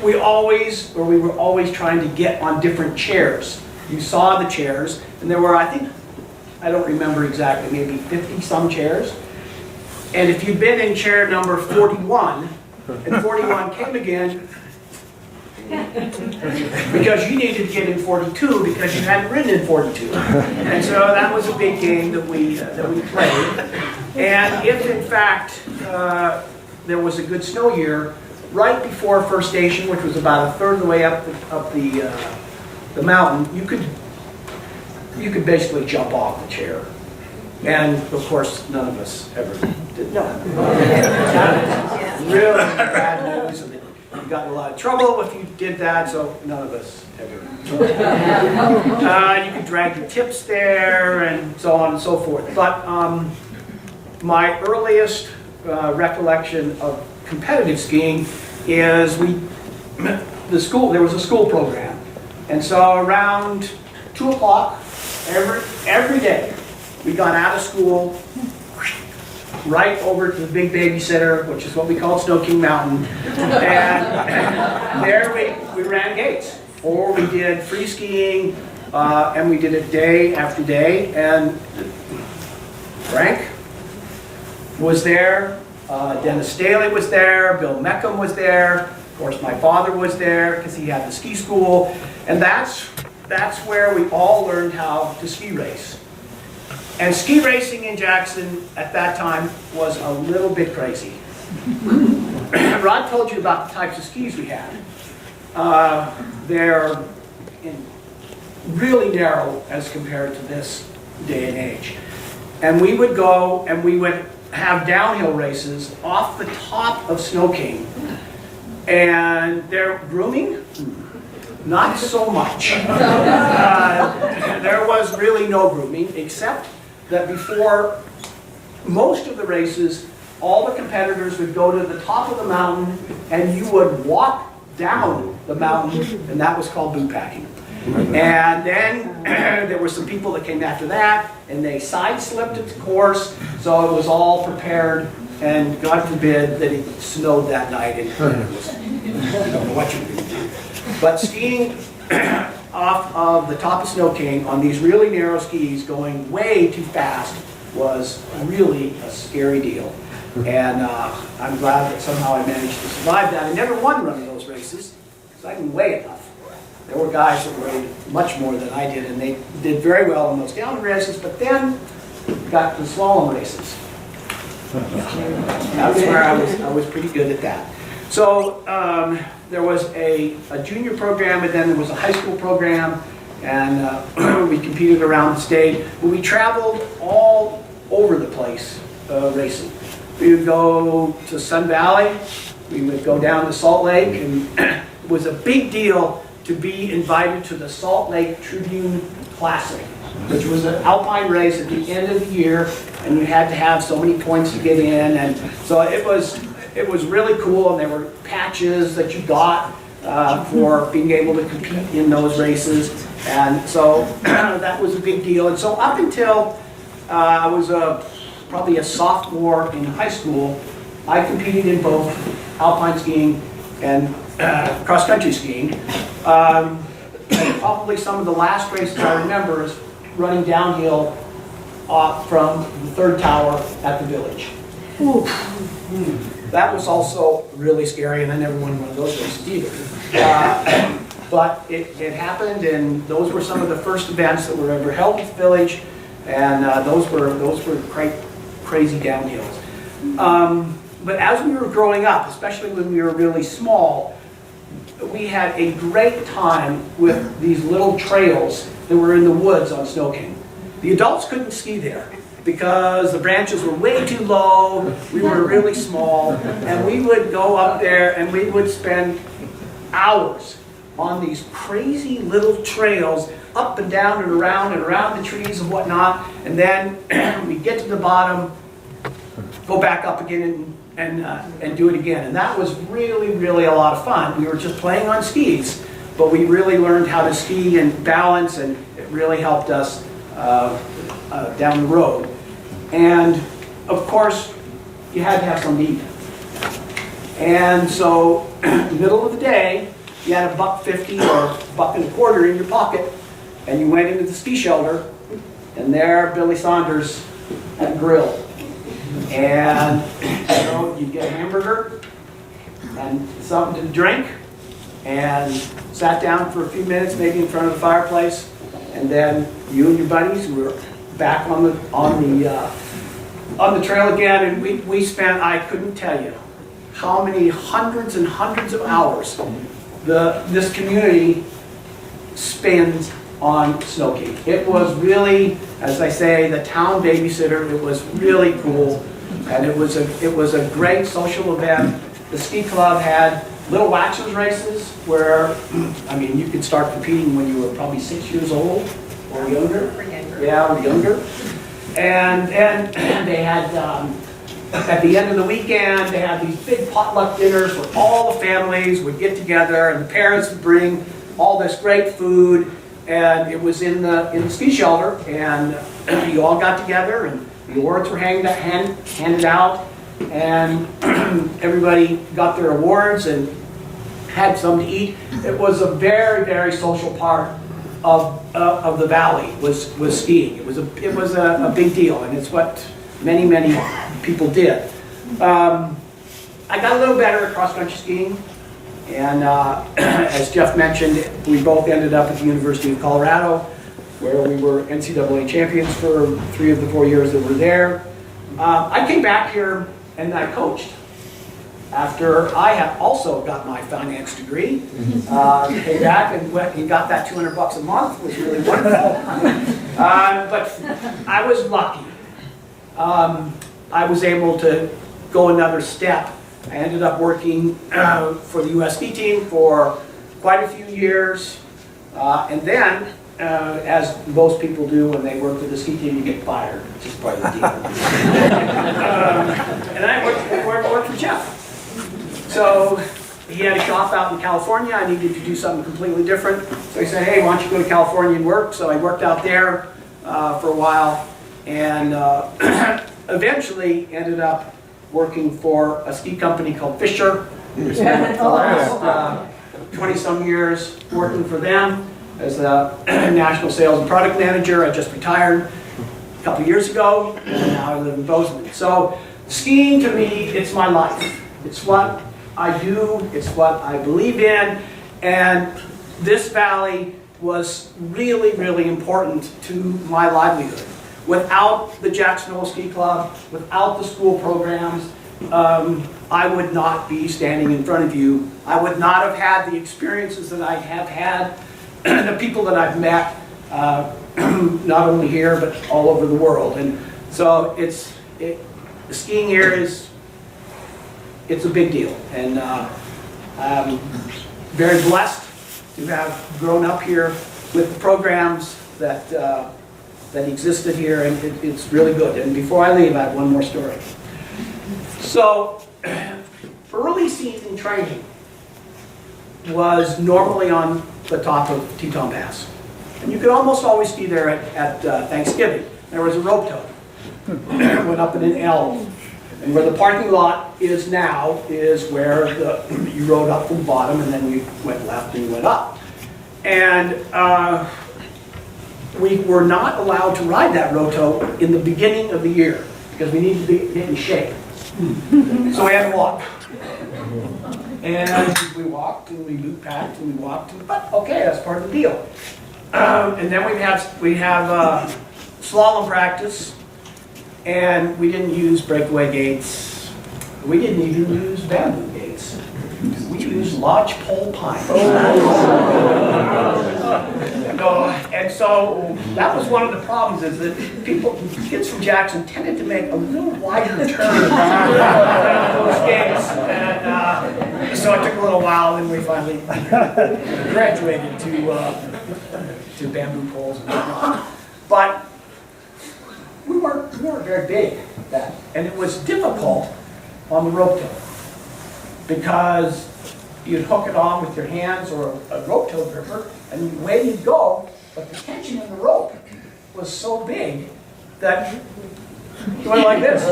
We were always trying to get on different chairs. You saw the chairs, and there were, I don't remember exactly, maybe 50 some chairs. And if you'd been in chair number 41, and 41 came again, because you needed to get in 42 because you hadn't ridden in 42. And so that was a big game that we played. And if in fact there was a good snow year, right before first station, which was about a third of the way up the mountain, you could basically jump off the chair. And of course, none of us ever did. No. Really bad news. And you got in a lot of trouble if you did that, so none of us ever. You could drag your tips there and so on and so forth. But my earliest recollection of competitive skiing is there was a school program. And so around 2 o'clock every day, we got out of school, right over to the big babysitter, which is what we call Snow King Mountain. And there we ran gates. Or we did free skiing, and we did it day after day. And Frank was there, Dennis Staley was there, Bill Meckham was there, of course my father was there because he had the ski school. And that's where we all learned how to ski race. And ski racing in Jackson at that time was a little bit crazy. Rod told you about the types of skis we had. They're really narrow as compared to this day and age. And we would go and we would have downhill races off the top of Snow King. And they're grooming? Not so much. There was really no grooming, except that before most of the races, all the competitors would go to the top of the mountain and you would walk down the mountain, and that was called boot packing. And then there were some people that came after that, and they side-slipped at the course, so it was all prepared, and God forbid that it snowed that night, and it was, you don't know what you're going to do. But skiing off of the top of Snow King on these really narrow skis going way too fast was really a scary deal. And I'm glad that somehow I managed to survive that. I never won one of those races because I didn't weigh enough. There were guys that weighed much more than I did, and they did very well in those downhill races, but then got the slalom races. That's where I was pretty good at that. So there was a junior program, and then there was a high school program, and we competed around the state. We traveled all over the place racing. We would go to Sun Valley, we would go down to Salt Lake, and it was a big deal to be invited to the Salt Lake Tribune Classic, which was an alpine race at the end of the year, and you had to have so many points to get in, and so it was really cool, and there were patches that you got for being able to compete in those races, and so that was a big deal. And so up until I was probably a sophomore in high school, I competed in both alpine skiing and cross-country skiing. Probably some of the last races I remember is running downhill from the third tower at the village. That was also really scary, and I never won one of those races either. but it happened, and those were some of the first events that were ever held in the village, and those were crazy downhills. But as we were growing up, especially when we were really small, we had a great time with these little trails that were in the woods on Snow King. The adults couldn't ski there because the branches were way too low, we were really small, and we would go up there and we would spend hours on these crazy little trails up and down and around the trees and whatnot, and then we'd get to the bottom, go back up again and do it again. And that was really, really a lot of fun. We were just playing on skis, but we really learned how to ski and balance, and it really helped us down the road. And of course, you had to have something to eat. And so, middle of the day, you had $1.50 or $1.25 in your pocket, and you went into the ski shelter, and there Billy Saunders had a grill. And you'd get a hamburger and something to drink, and sat down for a few minutes, maybe in front of the fireplace, and then you and your buddies were back on the trail again, and we spent, I couldn't tell you how many hundreds and hundreds of hours this community spends on Snow King. It was really, as I say, the town babysitter. It was really cool, and it was a great social event. The ski club had little waxers races where, I mean, you could start competing when you were probably 6 years old or younger. Yeah, or younger. And they had, at the end of the weekend, they had these big potluck dinners where all the families would get together, and the parents would bring all this great food, and it was in the ski shelter, and you all got together, and the awards were handed out, and everybody got their awards and had something to eat. It was a very, very social part of the valley was skiing. It was a big deal, and it's what many people did. I got a little better at cross-country skiing, and as Jeff mentioned, we both ended up at the University of Colorado, where we were NCAA champions for 3 of the 4 years that we were there. I came back here and I coached after I had also got my finance degree. Came back and went and got that $200 a month, was really wonderful. But I was lucky. I was able to go another step. I ended up working for the U.S. ski team for quite a few years. And then, as most people do when they work for the ski team, you get fired. It's just part of the deal. And I worked for Jeff. So he had a shop out in California. I needed to do something completely different. So he said, hey, why don't you go to California and work? So I worked out there for a while, and eventually ended up working for a ski company called Fisher. Spent the last 20-some years working for them as a national sales and product manager. I just retired a couple years ago, and now I live in Bozeman. So skiing, to me, it's my life. It's what I do, it's what I believe in, and this valley was really, really important to my livelihood. Without the Jackson Hole Ski Club, without the school programs, I would not be standing in front of you. I would not have had the experiences that I have had, the people that I've met, not only here, but all over the world. And so skiing here it's a big deal. And I'm very blessed to have grown up here with the programs that existed here, and it's really good. And before I leave, I have one more story. So, early season training was normally on the top of Teton Pass. And you could almost always ski there at Thanksgiving. There was a rope tow. Went up in an L. And where the parking lot is now is where you rode up from the bottom, and then we went left and went up. And we were not allowed to ride that roto in the beginning of the year because we needed to get in shape. So we had to walk. And we walked and we loop packed and we walked, but okay, that's part of the deal. And then we have slalom practice, and we didn't use breakaway gates. We didn't even use bamboo gates. We used lodgepole pine. And so that was one of the problems, is that kids from Jackson tended to make a little wider turn around those gates. And so it took a little while, and we finally graduated to bamboo poles and whatnot. But we weren't very big at that. And it was difficult on the rope tow, because you'd hook it on with your hands or a rope tow gripper, and away you'd go, but the tension in the rope was so big that you went like this.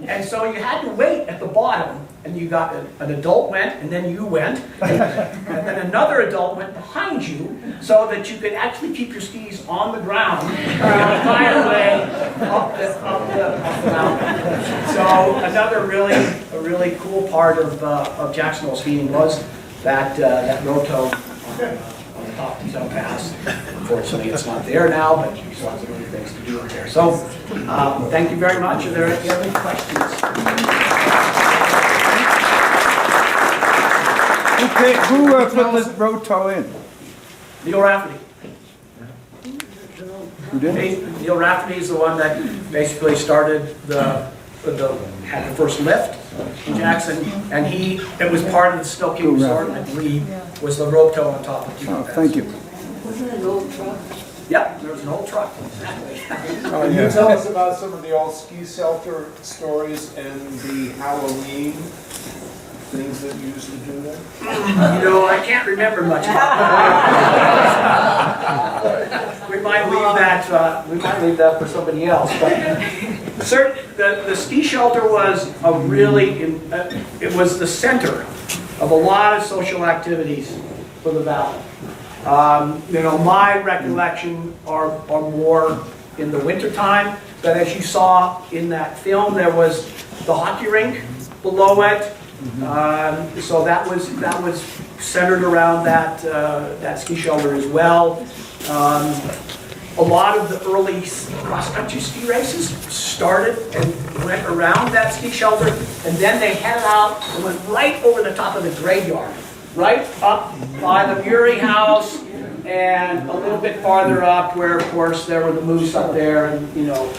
And so you had to wait at the bottom, and you got an adult went, and then you went, and then another adult went behind you, so that you could actually keep your skis on the ground the entire way up the mountain. So another really cool part of Jackson Hole skiing was that rope tow on the top of the Zone Pass. Unfortunately, it's not there now, but you still have some other things to do up there. So thank you very much. Are there any questions? Okay, who put this road tow in? Neil Rafferty. Who did? Neil Rafferty is the one that basically started had the first lift in Jackson, and it was part of the Snow King Resort, I believe, was the rope tow on top of the Oh, thank you. Wasn't it an old truck? Yep, there was an old truck, exactly. Can you tell us about some of the old ski shelter stories and the Halloween things that you used to do there? You know, I can't remember much about that. We might leave that for somebody else. But the ski shelter was it was the center of a lot of social activities for the valley. You know, my recollection are more in the wintertime, but as you saw in that film, there was the hockey rink below it. So that was centered around that ski shelter as well. A lot of the early cross-country ski races started and went around that ski shelter, and then they headed out and went right over the top of the graveyard, right up by the Murray house, and a little bit farther up where, of course, there were the moose up there, and you know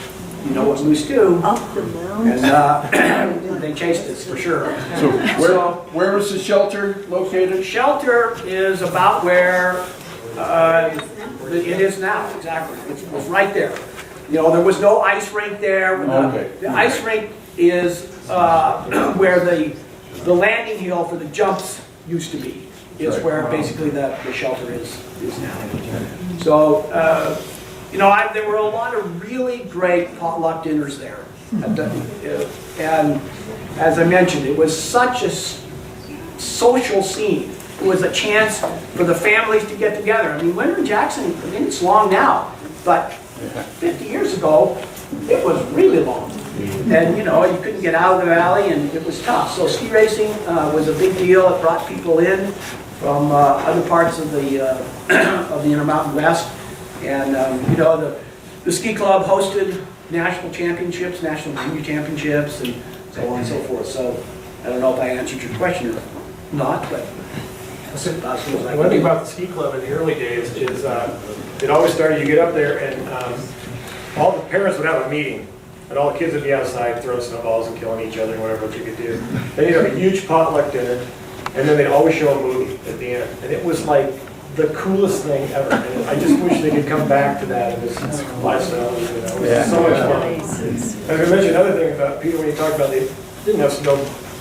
what moose do. Up the mountain. And they chased us for sure. So where was the shelter located? The shelter is about where it is now, exactly. It was right there. You know, there was no ice rink there. Okay. The ice rink is where the landing hill for the jumps used to be. Is Right. where basically the shelter is now. So, you know, there were a lot of really great potluck dinners there. And as I mentioned, it was such a social scene. It was a chance for the families to get together. I mean, winter in Jackson, I mean, it's long now, but 50 years ago, it was really long. And, you know, you couldn't get out of the valley, and it was tough. So ski racing was a big deal. It brought people in from other parts of the Intermountain West. And, you know, the ski club hosted national championships, national junior championships, and so on and so forth. So I don't know if I answered your question or not, but that's about as good as I One can thing do. about the ski club in the early days is it always started, you get up there and all the parents would have a meeting, and all the kids would be outside throwing snowballs and killing each other and whatever you could do. Then you'd have a huge potluck dinner, and then they'd always show a movie at the end. And it was like the coolest thing ever. And I just wish they could come back to that in this lifestyle. You know, it was so much fun. And I mentioned another thing about Peter when you talked about they didn't have snow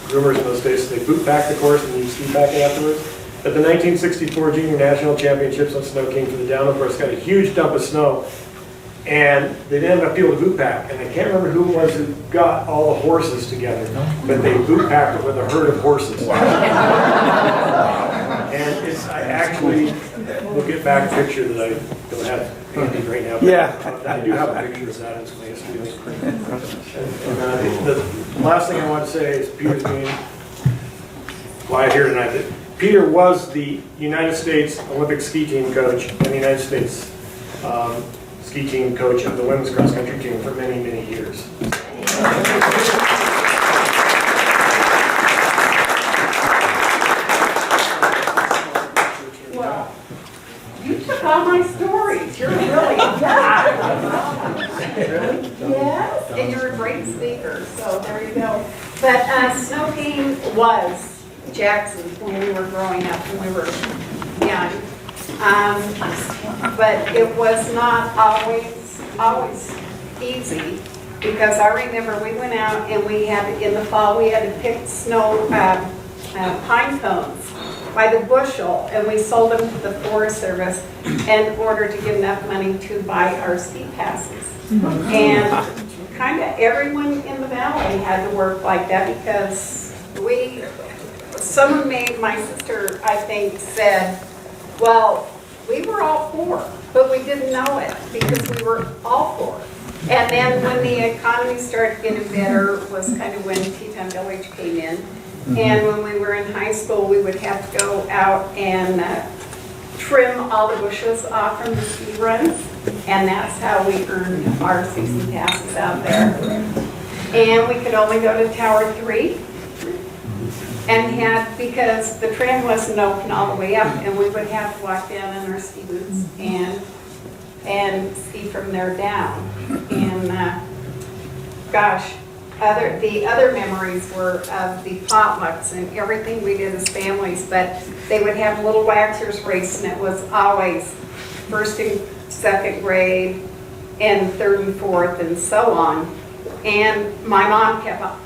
groomers in those days, so they boot back the course and you ski back afterwards. At the 1964 Junior National Championships on Snow King for the downhill course, got a huge dump of snow, and they didn't have enough people to boot pack. And I can't remember who it was who got all the horses together, but they boot packed it with a herd of horses. And I actually We'll get back a picture that I don't have handy right now. Yeah. I do have a picture of that in some history. And the last thing I want to say is Peter's being quiet here tonight. That Peter was the United States Olympic ski team coach and the United States ski team coach of the women's cross country team for many, many years. Well, you took all my stories. You're really Yes, and you're a great speaker, so there you go. But snow skiing was Jackson when we were growing up, when we were young. But it was not always easy, because I remember we went out and we had, in the fall, we had to pick snow pine cones by the bushel, and we sold them to the Forest Service in order to get enough money to buy our ski passes. And kind of everyone in the valley had to work like that, because someone made, my sister, I think, said, well, we were all poor, but we didn't know it because we were all poor. And then when the economy started getting better was kind of when Teton Village came in. And when we were in high school, we would have to go out and trim all the bushes off from the ski runs. And that's how we earned our season passes out there. And we could only go to Tower 3. And because the tram wasn't open all the way up, and we would have to walk down in our ski boots and ski from there down. And gosh, the other memories were of the potlucks and everything we did as families, but they would have little waxers race, and it was always first and second grade and third and fourth and so on. And my mom kept an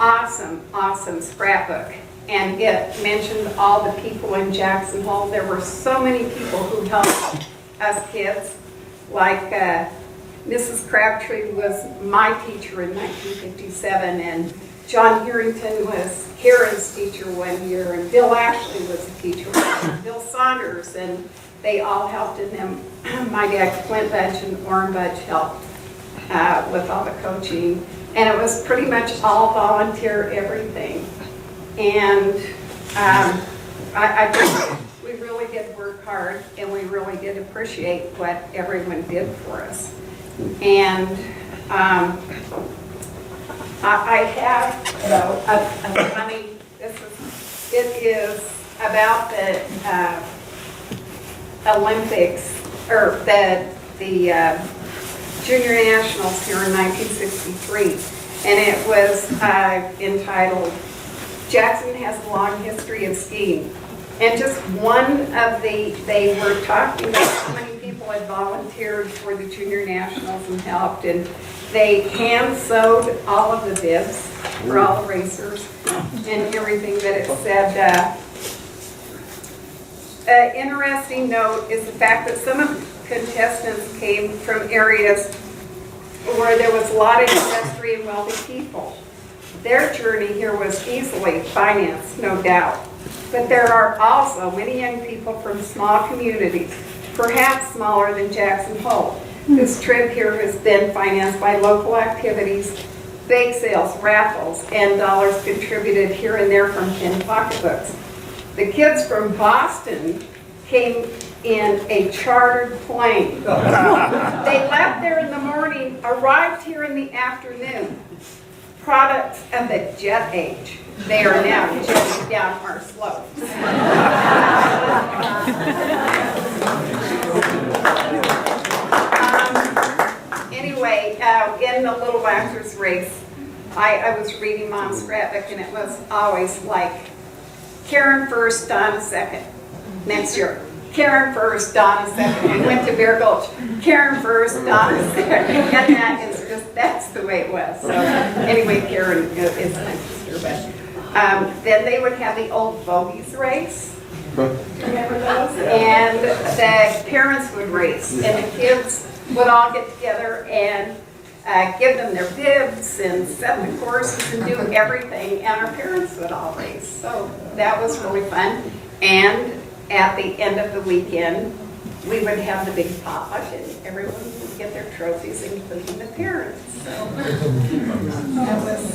awesome scrapbook, and it mentioned all the people in Jackson Hole. There were so many people who helped us kids, like Mrs. Crabtree was my teacher in 1957, and John Harrington was Karen's teacher one year, and Bill Ashley was a teacher, Bill Saunders, and they all helped in them. My dad, Clint Budge and Orrin Budge, helped with all the coaching, and it was pretty much all volunteer everything. And I think we really did work hard, and we really did appreciate what everyone did for us. And I have, though, a funny, it is about the Olympics, or the Junior Nationals here in 1963. And it was entitled, Jackson Has a Long History of Skiing. And just one of they were talking about how many people had volunteered for the Junior Nationals and helped, and they hand sewed all of the bibs for all the racers and everything that it said. An interesting note is the fact that some of the contestants came from areas where there was a lot of industry and wealthy people. Their journey here was easily financed, no doubt. But there are also many young people from small communities, perhaps smaller than Jackson Hole. This trip here has been financed by local activities, bake sales, raffles, and dollars contributed here and there from tin pocketbooks. The kids from Boston came in a chartered plane. They left there in the morning, arrived here in the afternoon. Products of the jet age. They are now jetting down our slopes. Anyway, in the Little Waxers race, I was reading Mom's scrapbook, and it was always like, Karen first, Donna second. Next year, Karen first, Donna second. We went to Bear Gulch, Karen first, Donna second. And that is just, that's the way it was. So anyway, Karen is my sister, but then they would have the old bogies race. Remember those? And the parents would race, and the kids would all get together and give them their bibs and set the courses and do everything, and our parents would all race. So that was really fun. And at the end of the weekend, we would have the big potluck and everyone would get their trophies, including the parents. So that was,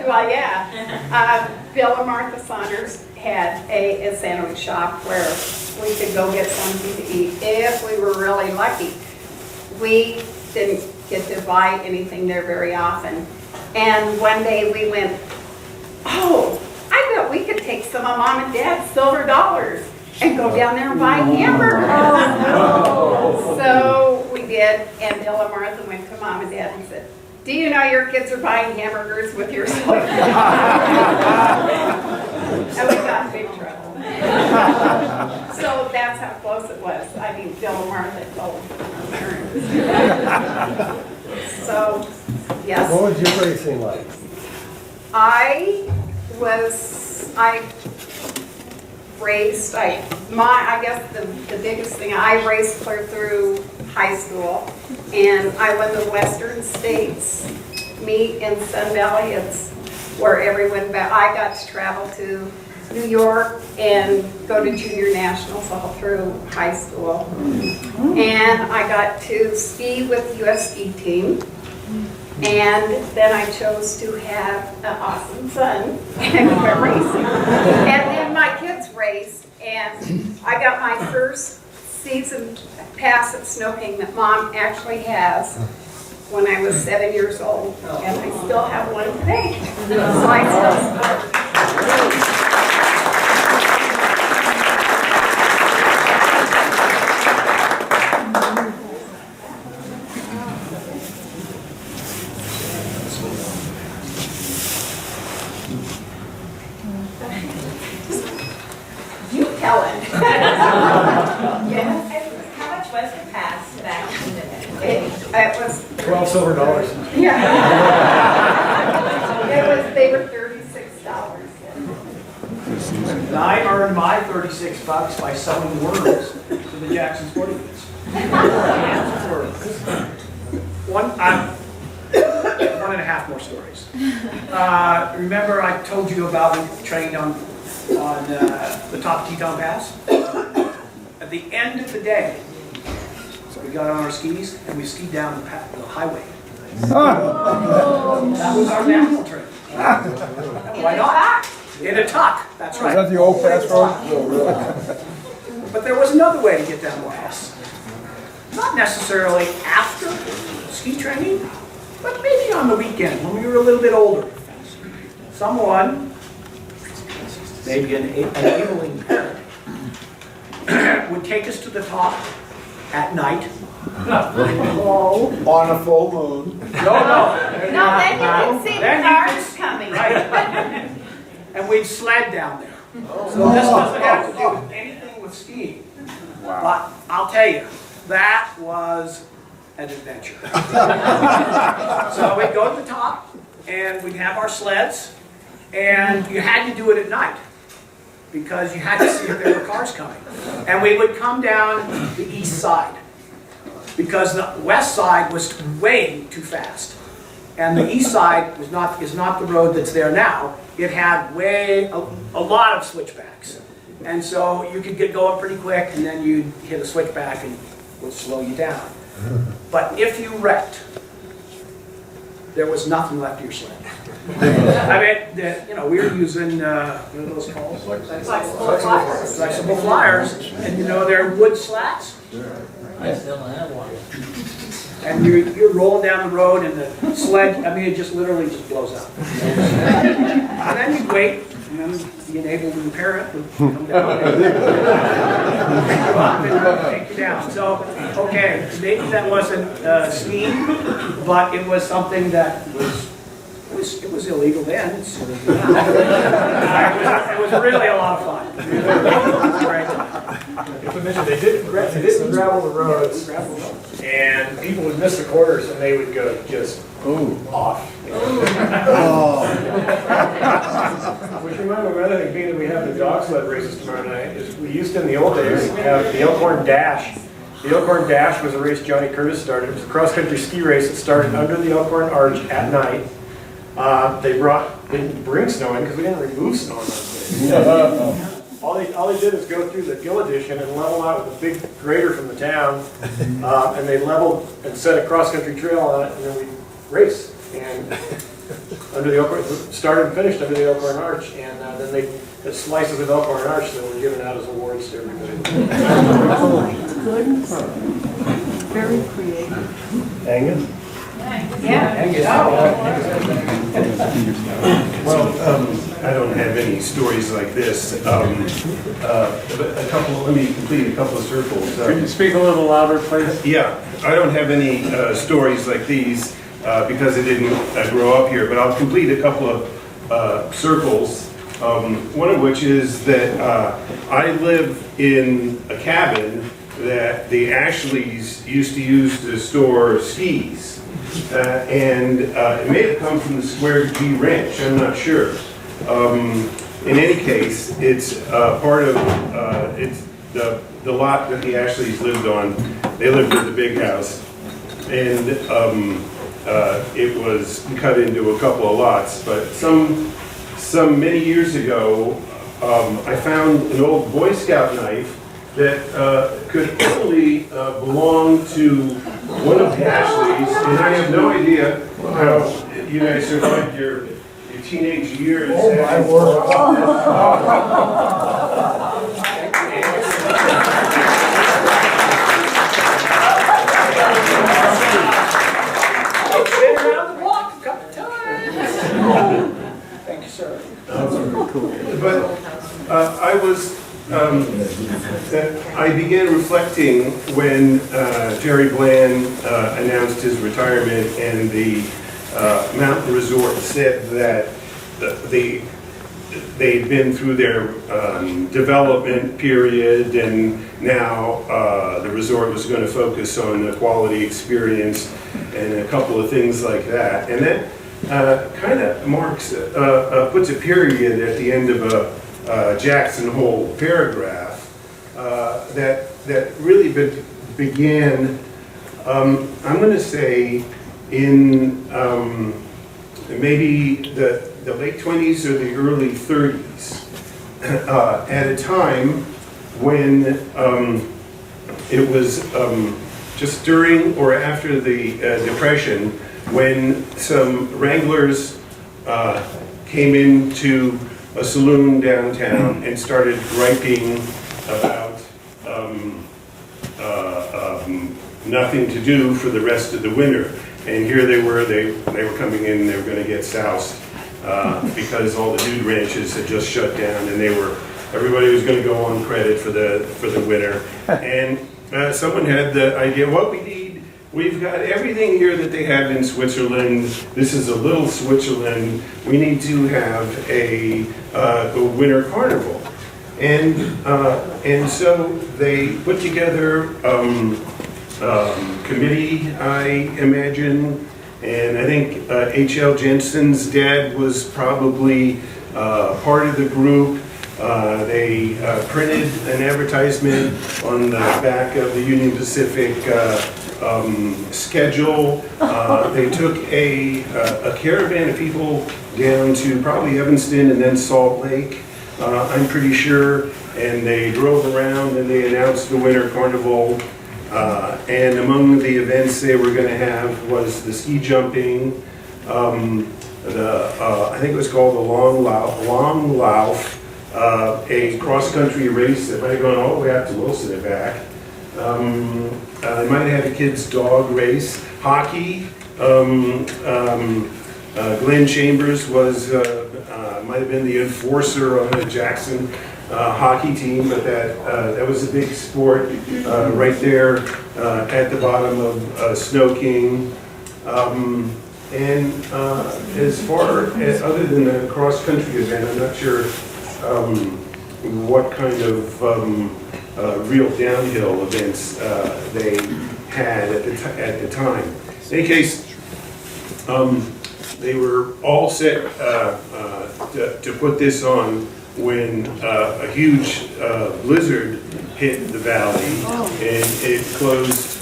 well, yeah. Bill and Martha Saunders had a sandwich shop where we could go get something to eat if we were really lucky. We didn't get to buy anything there very often. And one day we went, oh, I bet we could take some of Mom and Dad's silver dollars and go down there and buy hamburgers. Oh, no. So we did, and Bill and Martha went to Mom and Dad and said, do you know your kids are buying hamburgers with your silver dollars? And we got in big trouble. So that's how close it was. I mean, Bill and Martha told our parents. So, yes. What was your racing like? I raced, I guess the biggest thing, I raced clear through high school, and I won the Western States meet in Sun Valley. It's where everyone, but I got to travel to New York and go to junior nationals all through high school. And I got to ski with the US ski team. And then I chose to have an awesome son and quit racing. And then my kids raced, and I got my first season pass at Snow King that Mom actually has when I was 7 years old, and I still have one today. So I still How much was the pass back in the day? It was $12 silver dollars. Yeah. They were $36. And I earned my $36 by selling worms to the Jackson Sporting Goods. One and a half more stories. Remember I told you about we trained on the top of Teton Pass? At the end of the day, so we got on our skis and we skied down the highway. That was our national trip. Why not? In a tuck, that's right. Is that the old pass road? But there was another way to get down the pass. Not necessarily after ski training, but maybe on the weekend when we were a little bit older. Someone, maybe an enabling parent, would take us to the top at night. On a full moon. No. No, then you can see the cars coming. Right. And we'd sled down there. So this doesn't have to do with anything with skiing. But I'll tell you, that was an adventure. So we'd go to the top, and we'd have our sleds, and you had to do it at night, because you had to see if there were cars coming. And we would come down the east side, because the west side was way too fast. And the east side is not the road that's there now. It had a lot of switchbacks. And so you could get going pretty quick, and then you'd hit a switchback and it would slow you down. But if you wrecked, there was nothing left of your sled. I mean, we were using, what are those called? Flexible flyers, and they're wood slats. I still have one. And you're rolling down the road, and the sled, it just literally just blows up. And then you'd wait, and then the enabling parent would come down and take you down. So, okay, maybe that wasn't skiing, but it was something that it was illegal then. It was really a lot of fun. They didn't gravel the roads, and people would miss the quarters, and they would go just off. Which reminds me of another thing, being that we have the dog sled races tomorrow night, is we used to in the old days have the Elkhorn Dash The Elkhorn Dash was a race Johnny Curtis started. It was a cross-country ski race that started under the Elkhorn Arch at night. They didn't bring snow in because we didn't remove snow on those days. All they did is go through the Gill Edition and level out with a big grader from the town. And they leveled and set a cross-country trail on it, and then we race. And under the Elkhorn, started and finished under the Elkhorn Arch, and then the slices of Elkhorn Arch that were given out as awards to everybody. Good. Very creative. Angus? Yeah. Well, I don't have any stories like this. But let me complete a couple of circles. Could you speak a little louder, please? Yeah, I don't have any stories like these because I didn't grow up here, but I'll complete a couple of circles. One of which is that I live in a cabin that the Ashleys used to use to store skis. And it may have come from the Square G Ranch, I'm not sure. In any case, it's part of it's the lot that the Ashleys lived on. They lived in the big house, and it was cut into a couple of lots. But some many years ago, I found an old Boy Scout knife that could only belong to one of the Ashleys, and I have no idea how you guys survived your teenage years. Oh, my word. It's been around the block a couple times. Thank you, sir. But I began reflecting when Jerry Bland announced his retirement, and the Mountain Resort said that they'd been through their development period, and now the resort was going to focus on the quality experience and a couple of things like that. And that kind of puts a period at the end of a Jackson Hole paragraph that really began, I'm going to say, in maybe the late 20s or the early 30s, at a time when it was just during or after the Depression, when some Wranglers came into a saloon downtown and started griping about nothing to do for the rest of the winter. And here they were coming in, they were going to get soused because all the dude ranches had just shut down, and everybody was going to go on credit for the winter. And someone had the idea, what we need, we've got everything here that they have in Switzerland. This is a little Switzerland. We need to have a winter carnival. And so they put together committee, I imagine, and I think H.L. Jensen's dad was probably part of the group. They printed an advertisement on the back of the Union Pacific schedule. They took a caravan of people down to probably Evanston and then Salt Lake, I'm pretty sure, and they drove around and they announced the Winter Carnival. And among the events they were going to have was the ski jumping, I think it was called the Long Lauf, a cross-country race that might have gone all the way out to Wilson and back. They might have had a kid's dog race, hockey. Glenn Chambers might have been the enforcer on the Jackson hockey team, but that was a big sport right there at the bottom of Snow King. And as far as other than the cross-country event, I'm not sure what kind of real downhill events they had at the time. In any case, they were all set to put this on when a huge blizzard hit the valley, and it closed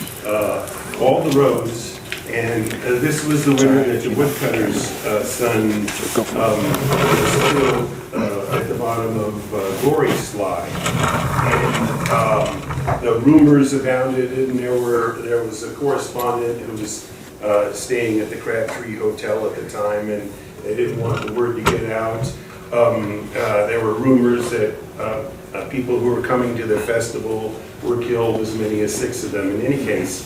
all the roads. And this was the winter that the woodcutter's son was still at the bottom of Gory Slide. And the rumors abounded, and there was a correspondent who was staying at the Crabtree Hotel at the time, and they didn't want the word to get out. There were rumors that people who were coming to the festival were killed, as many as 6 of them. In any case,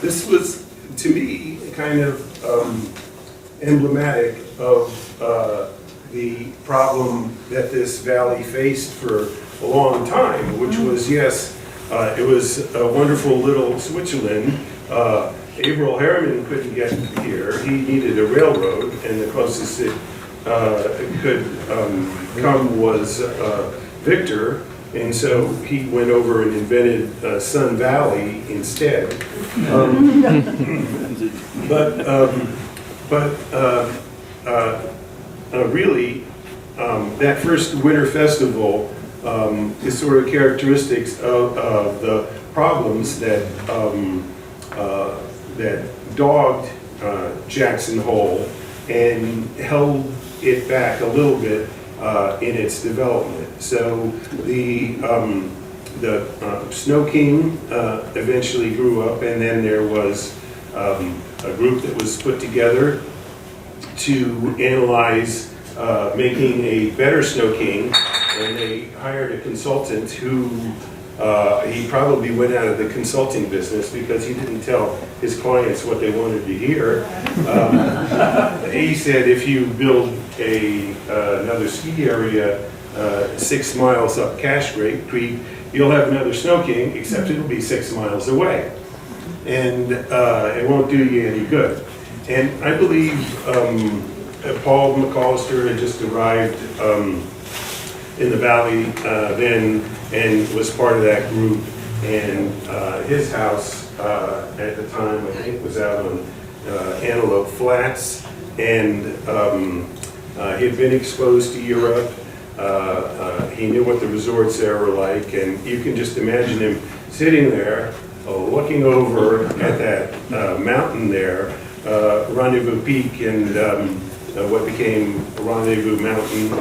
this was, to me, kind of emblematic of the problem that this valley faced for a long time, which was, yes, it was a wonderful little Switzerland. Averell Harriman couldn't get here. He needed a railroad, and the closest it could come was Victor, and so he went over and invented Sun Valley instead. Really, that first winter festival is sort of characteristics of the problems that that dogged Jackson Hole and held it back a little bit in its development. So the Snow King eventually grew up, and then there was a group that was put together to analyze making a better Snow King, and they hired a consultant who he probably went out of the consulting business because he didn't tell his clients what they wanted to hear. He said, if you build another ski area 6 miles up Cache Creek, you'll have another Snow King, except it'll be 6 miles away. And it won't do you any good. And I believe Paul McAllister had just arrived in the valley then, and was part of that group. And his house at the time, I think, was out on Antelope Flats. And he had been exposed to Europe. He knew what the resorts there were like. And you can just imagine him sitting there, looking over at that mountain there, Rendezvous Peak, and what became Rendezvous Mountain,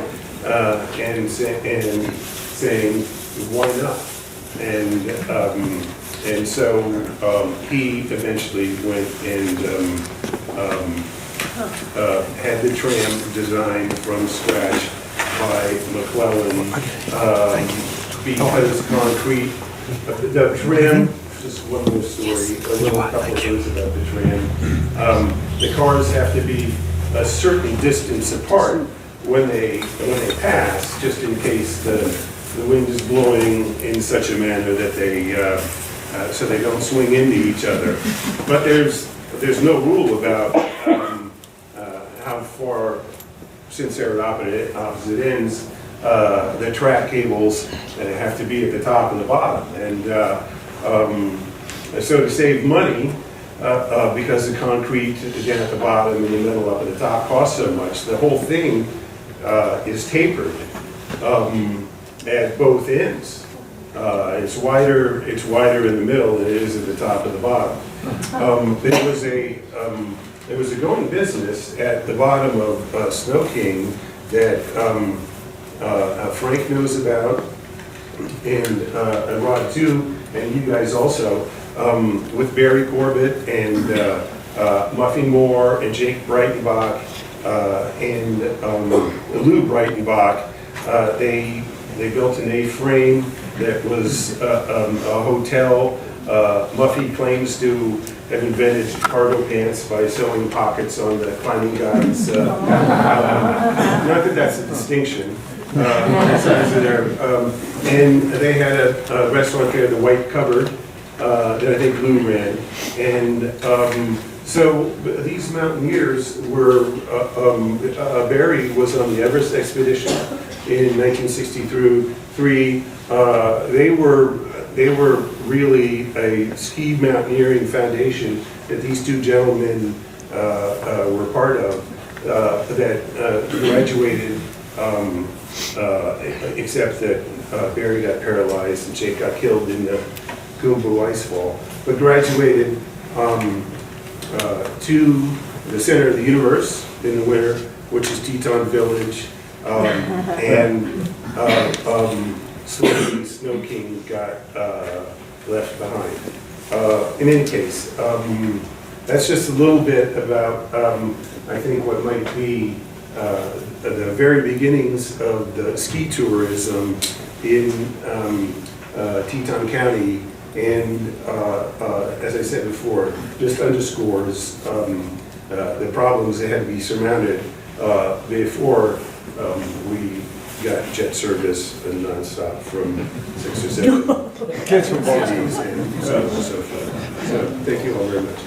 and saying, why not? And so he eventually went and had the tram designed from scratch by McClellan, because concrete, the tram, just one more story, a little couple of words about the tram. The cars have to be a certain distance apart when they pass, just in case the wind is blowing in such a manner that they so they don't swing into each other. But there's no rule about how far, since they're at opposite ends, the track cables have to be at the top and the bottom. And so to save money, because the concrete down at the bottom and the middle up at the top costs so much, the whole thing is tapered at both ends. It's wider in the middle than it is at the top and the bottom. There was a going business at the bottom of Snow King that Frank knows about, and Rod too, and you guys also, with Barry Corbett and Muffy Moore and Jake Breitenbach and Lou Breitenbach. They built an A-frame that was a hotel. Muffy claims to have invented cargo pants by sewing pockets on the climbing guides. Not that that's a distinction. And they had a restaurant there, the White Cupboard, that I think Lou ran. And so these mountaineers were, Barry was on the Everest expedition in 1963. They were really a ski mountaineering foundation that these two gentlemen were part of, that graduated except that Barry got paralyzed and Jake got killed in the Goomba ice fall. But graduated to the center of the universe in the winter, which is Teton Village, and slowly Snow King got left behind. In any case, that's just a little bit about, I think, what might be the very beginnings of the ski tourism in Teton County, and as I said before, just underscores the problems that had to be surmounted before we got jet service and nonstop from 6 or 7 Kids from cities and so on and so forth. So thank you all very much.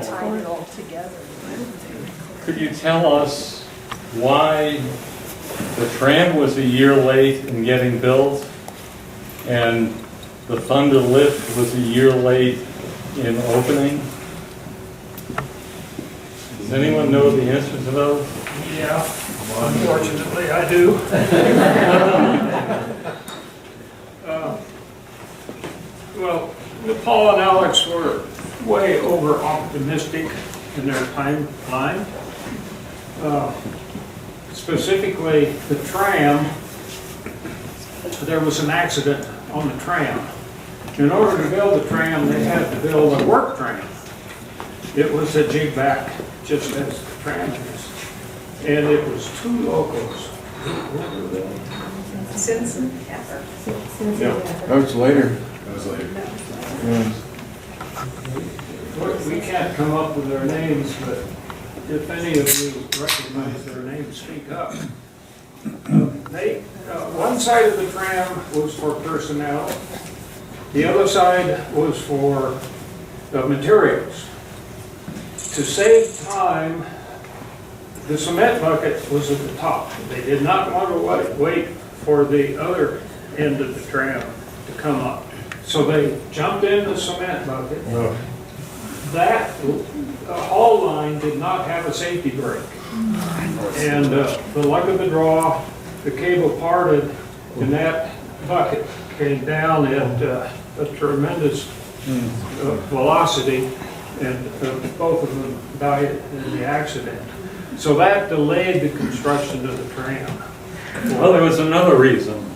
Tie it all together. Could you tell us why the tram was a year late in getting built and the Thunder Lift was a year late in opening? Does anyone know the answer to those? Yeah, unfortunately, I do. Well, Paul and Alex were way over optimistic in their timeline. Specifically, the tram, there was an accident on the tram. In order to build the tram, they had to build a work tram. It was a jig back, just as the tram is. And it was 2 locals. Simpson, Pepper. That was later. That was later. Yeah. We can't come up with their names, but if any of you recognize their names, speak up. One side of the tram was for personnel. The other side was for materials. To save time, the cement bucket was at the top. They did not want to wait for the other end of the tram to come up. So they jumped in the cement bucket. That haul line did not have a safety brake. And the luck of the draw, the cable parted and that bucket came down at a tremendous velocity, and both of them died in the accident. So that delayed the construction of the tram. Well, there was another reason.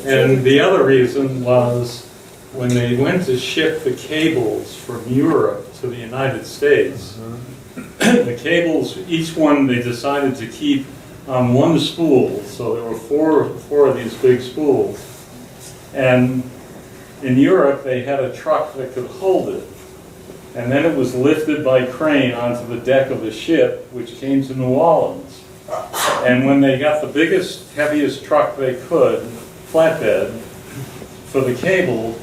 And the other reason was when they went to ship the cables from Europe to the United States, the cables, each one they decided to keep on one spool. So there were four of these big spools. And in Europe, they had a truck that could hold it. And then it was lifted by crane onto the deck of the ship, which came to New Orleans. And when they got the biggest, heaviest truck they could, flatbed, for the cable,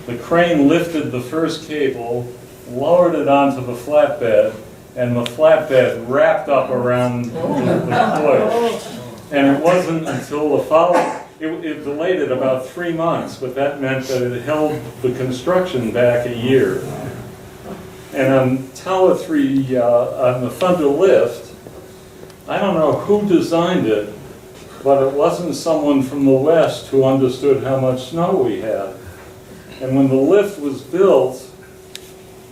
the crane lifted the first cable, lowered it onto the flatbed, and the flatbed wrapped up around the coil. And it wasn't until the following, it delayed it about 3 months, but that meant that it held the construction back a year. And on Tower 3, on the Thunder Lift, I don't know who designed it, but it wasn't someone from the West who understood how much snow we had. And when the lift was built,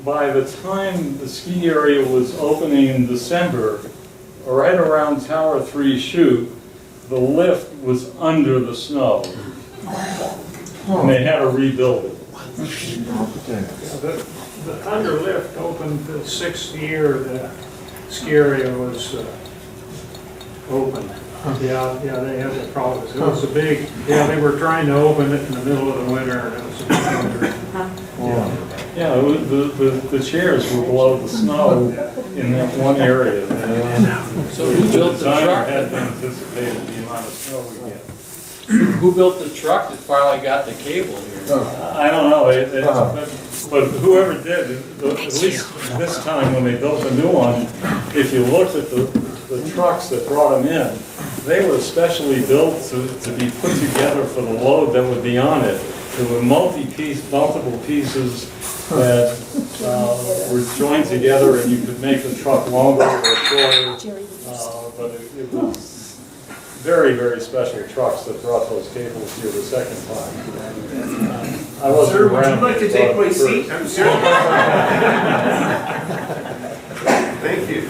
by the time the ski area was opening in December, right around Tower 3 chute, the lift was under the snow. And they had to rebuild it. The Thunder Lift opened the 6th year the ski area was open. Yeah, they had the problems. It was a big, they were trying to open it in the middle of the winter, and it was a big winter. Yeah, the chairs were below the snow in that one area. So who built the designer truck? had anticipated the amount of snow we get. Who built the truck that finally got the cable here? I don't know, but whoever did, at least this time when they built the new one, if you looked at the trucks that brought them in, they were especially built to be put together for the load that would be on it. There were multiple pieces that were joined together, and you could make the truck longer or shorter. But it was very, very special trucks that brought those cables here the second time. I wasn't Sir, would you around like to for take the my first. seat? I'm serious. Thank you.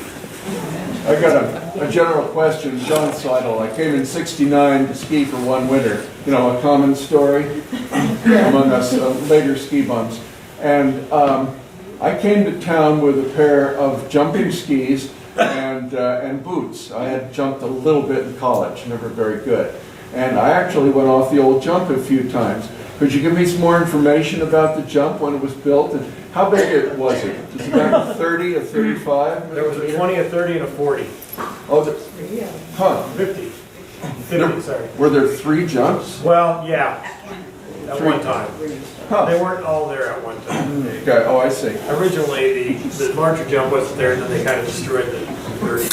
I got a general question, John Seidel. I came in '69 to ski for one winter. You know, a common story among us later ski bums. And I came to town with a pair of jumping skis and boots. I had jumped a little bit in college, never very good. And I actually went off the old jump a few times. Could you give me some more information about the jump when it was built and how big was it? Is it about a 30, a 35? There was a 20, a 30, and a 40. Oh, huh. 50. 50, sorry. Were there 3 jumps? Well, yeah, at one time. Huh. They weren't all there at one time. Okay, oh, I see. Originally, the larger jump wasn't there, and then they kind of destroyed the 30.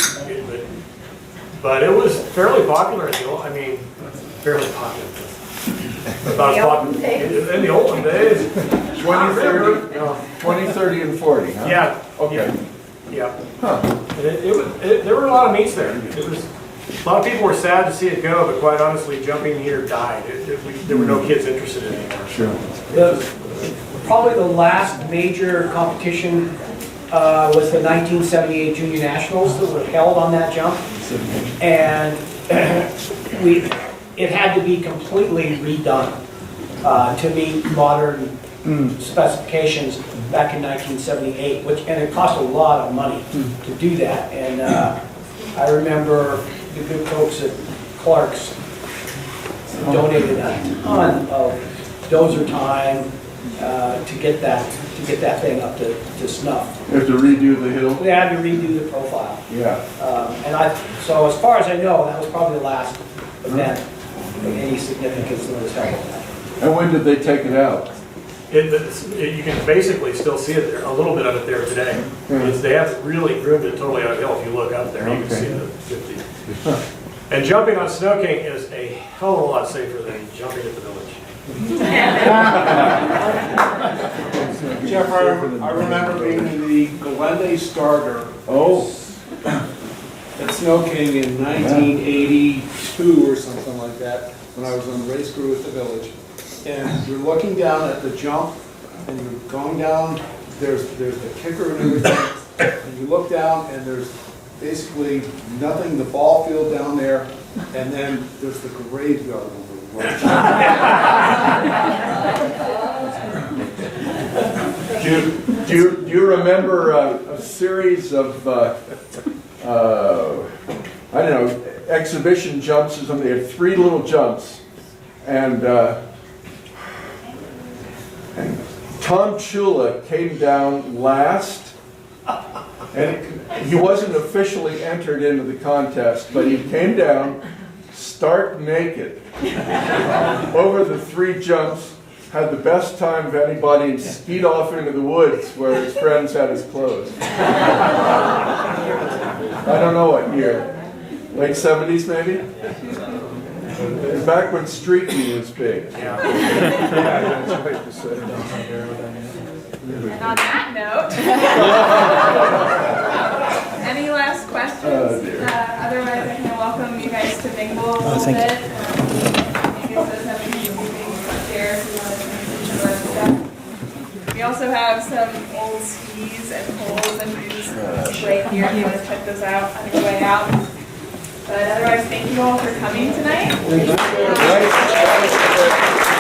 But it was fairly popular, I mean, fairly popular. About as popular in the olden days. 20, 30, No. 20, 30, and 40, huh? Yeah. Okay. Yeah. Huh. There were a lot of meets there. A lot of people were sad to see it go, but quite honestly, jumping here died. There were no kids interested in it anymore. Sure. Probably the last major competition was the 1978 Junior Nationals that were held on that jump. And it had to be completely redone to meet modern specifications back in 1978, and it cost a lot of money to do that. And I remember the good folks at Clark's donated a ton of dozer time to get that thing up to snuff. You have to redo the hill? We had to redo the profile. Yeah. So as far as I know, that was probably the last event of any significance that was held. And when did they take it out? You can basically still see it there, a little bit of it there today. They haven't really groomed it totally uphill. If you look up there, you can see the 50. And jumping on Snow King is a hell of a lot safer than jumping at the village. Jeff, I remember being in the Galende starter. Oh. At Snow King in 1982 or something like that, when I was on the race crew at the village. And you're looking down at the jump, and you're going down, there's the kicker and everything, and you look down, and there's basically nothing, the ball field down there, and then there's the graveyard over the right. Do you remember a series of, I don't know, exhibition jumps or something? They had 3 little jumps, and Tom Chula came down last, and he wasn't officially entered into the contest, but he came down stark naked over the 3 jumps, had the best time of anybody, and skied off into the woods where his friends had his clothes. I don't know what year, late 70s maybe? Back when street meat was big. And on that note, any last questions? Otherwise, I can welcome you guys to mingle a little bit. You guys does have anything upstairs if you want to transition around stuff. We also have some old skis and poles and boots right here if you want to check those out on your way out. But otherwise, thank you all for coming tonight. Thank you.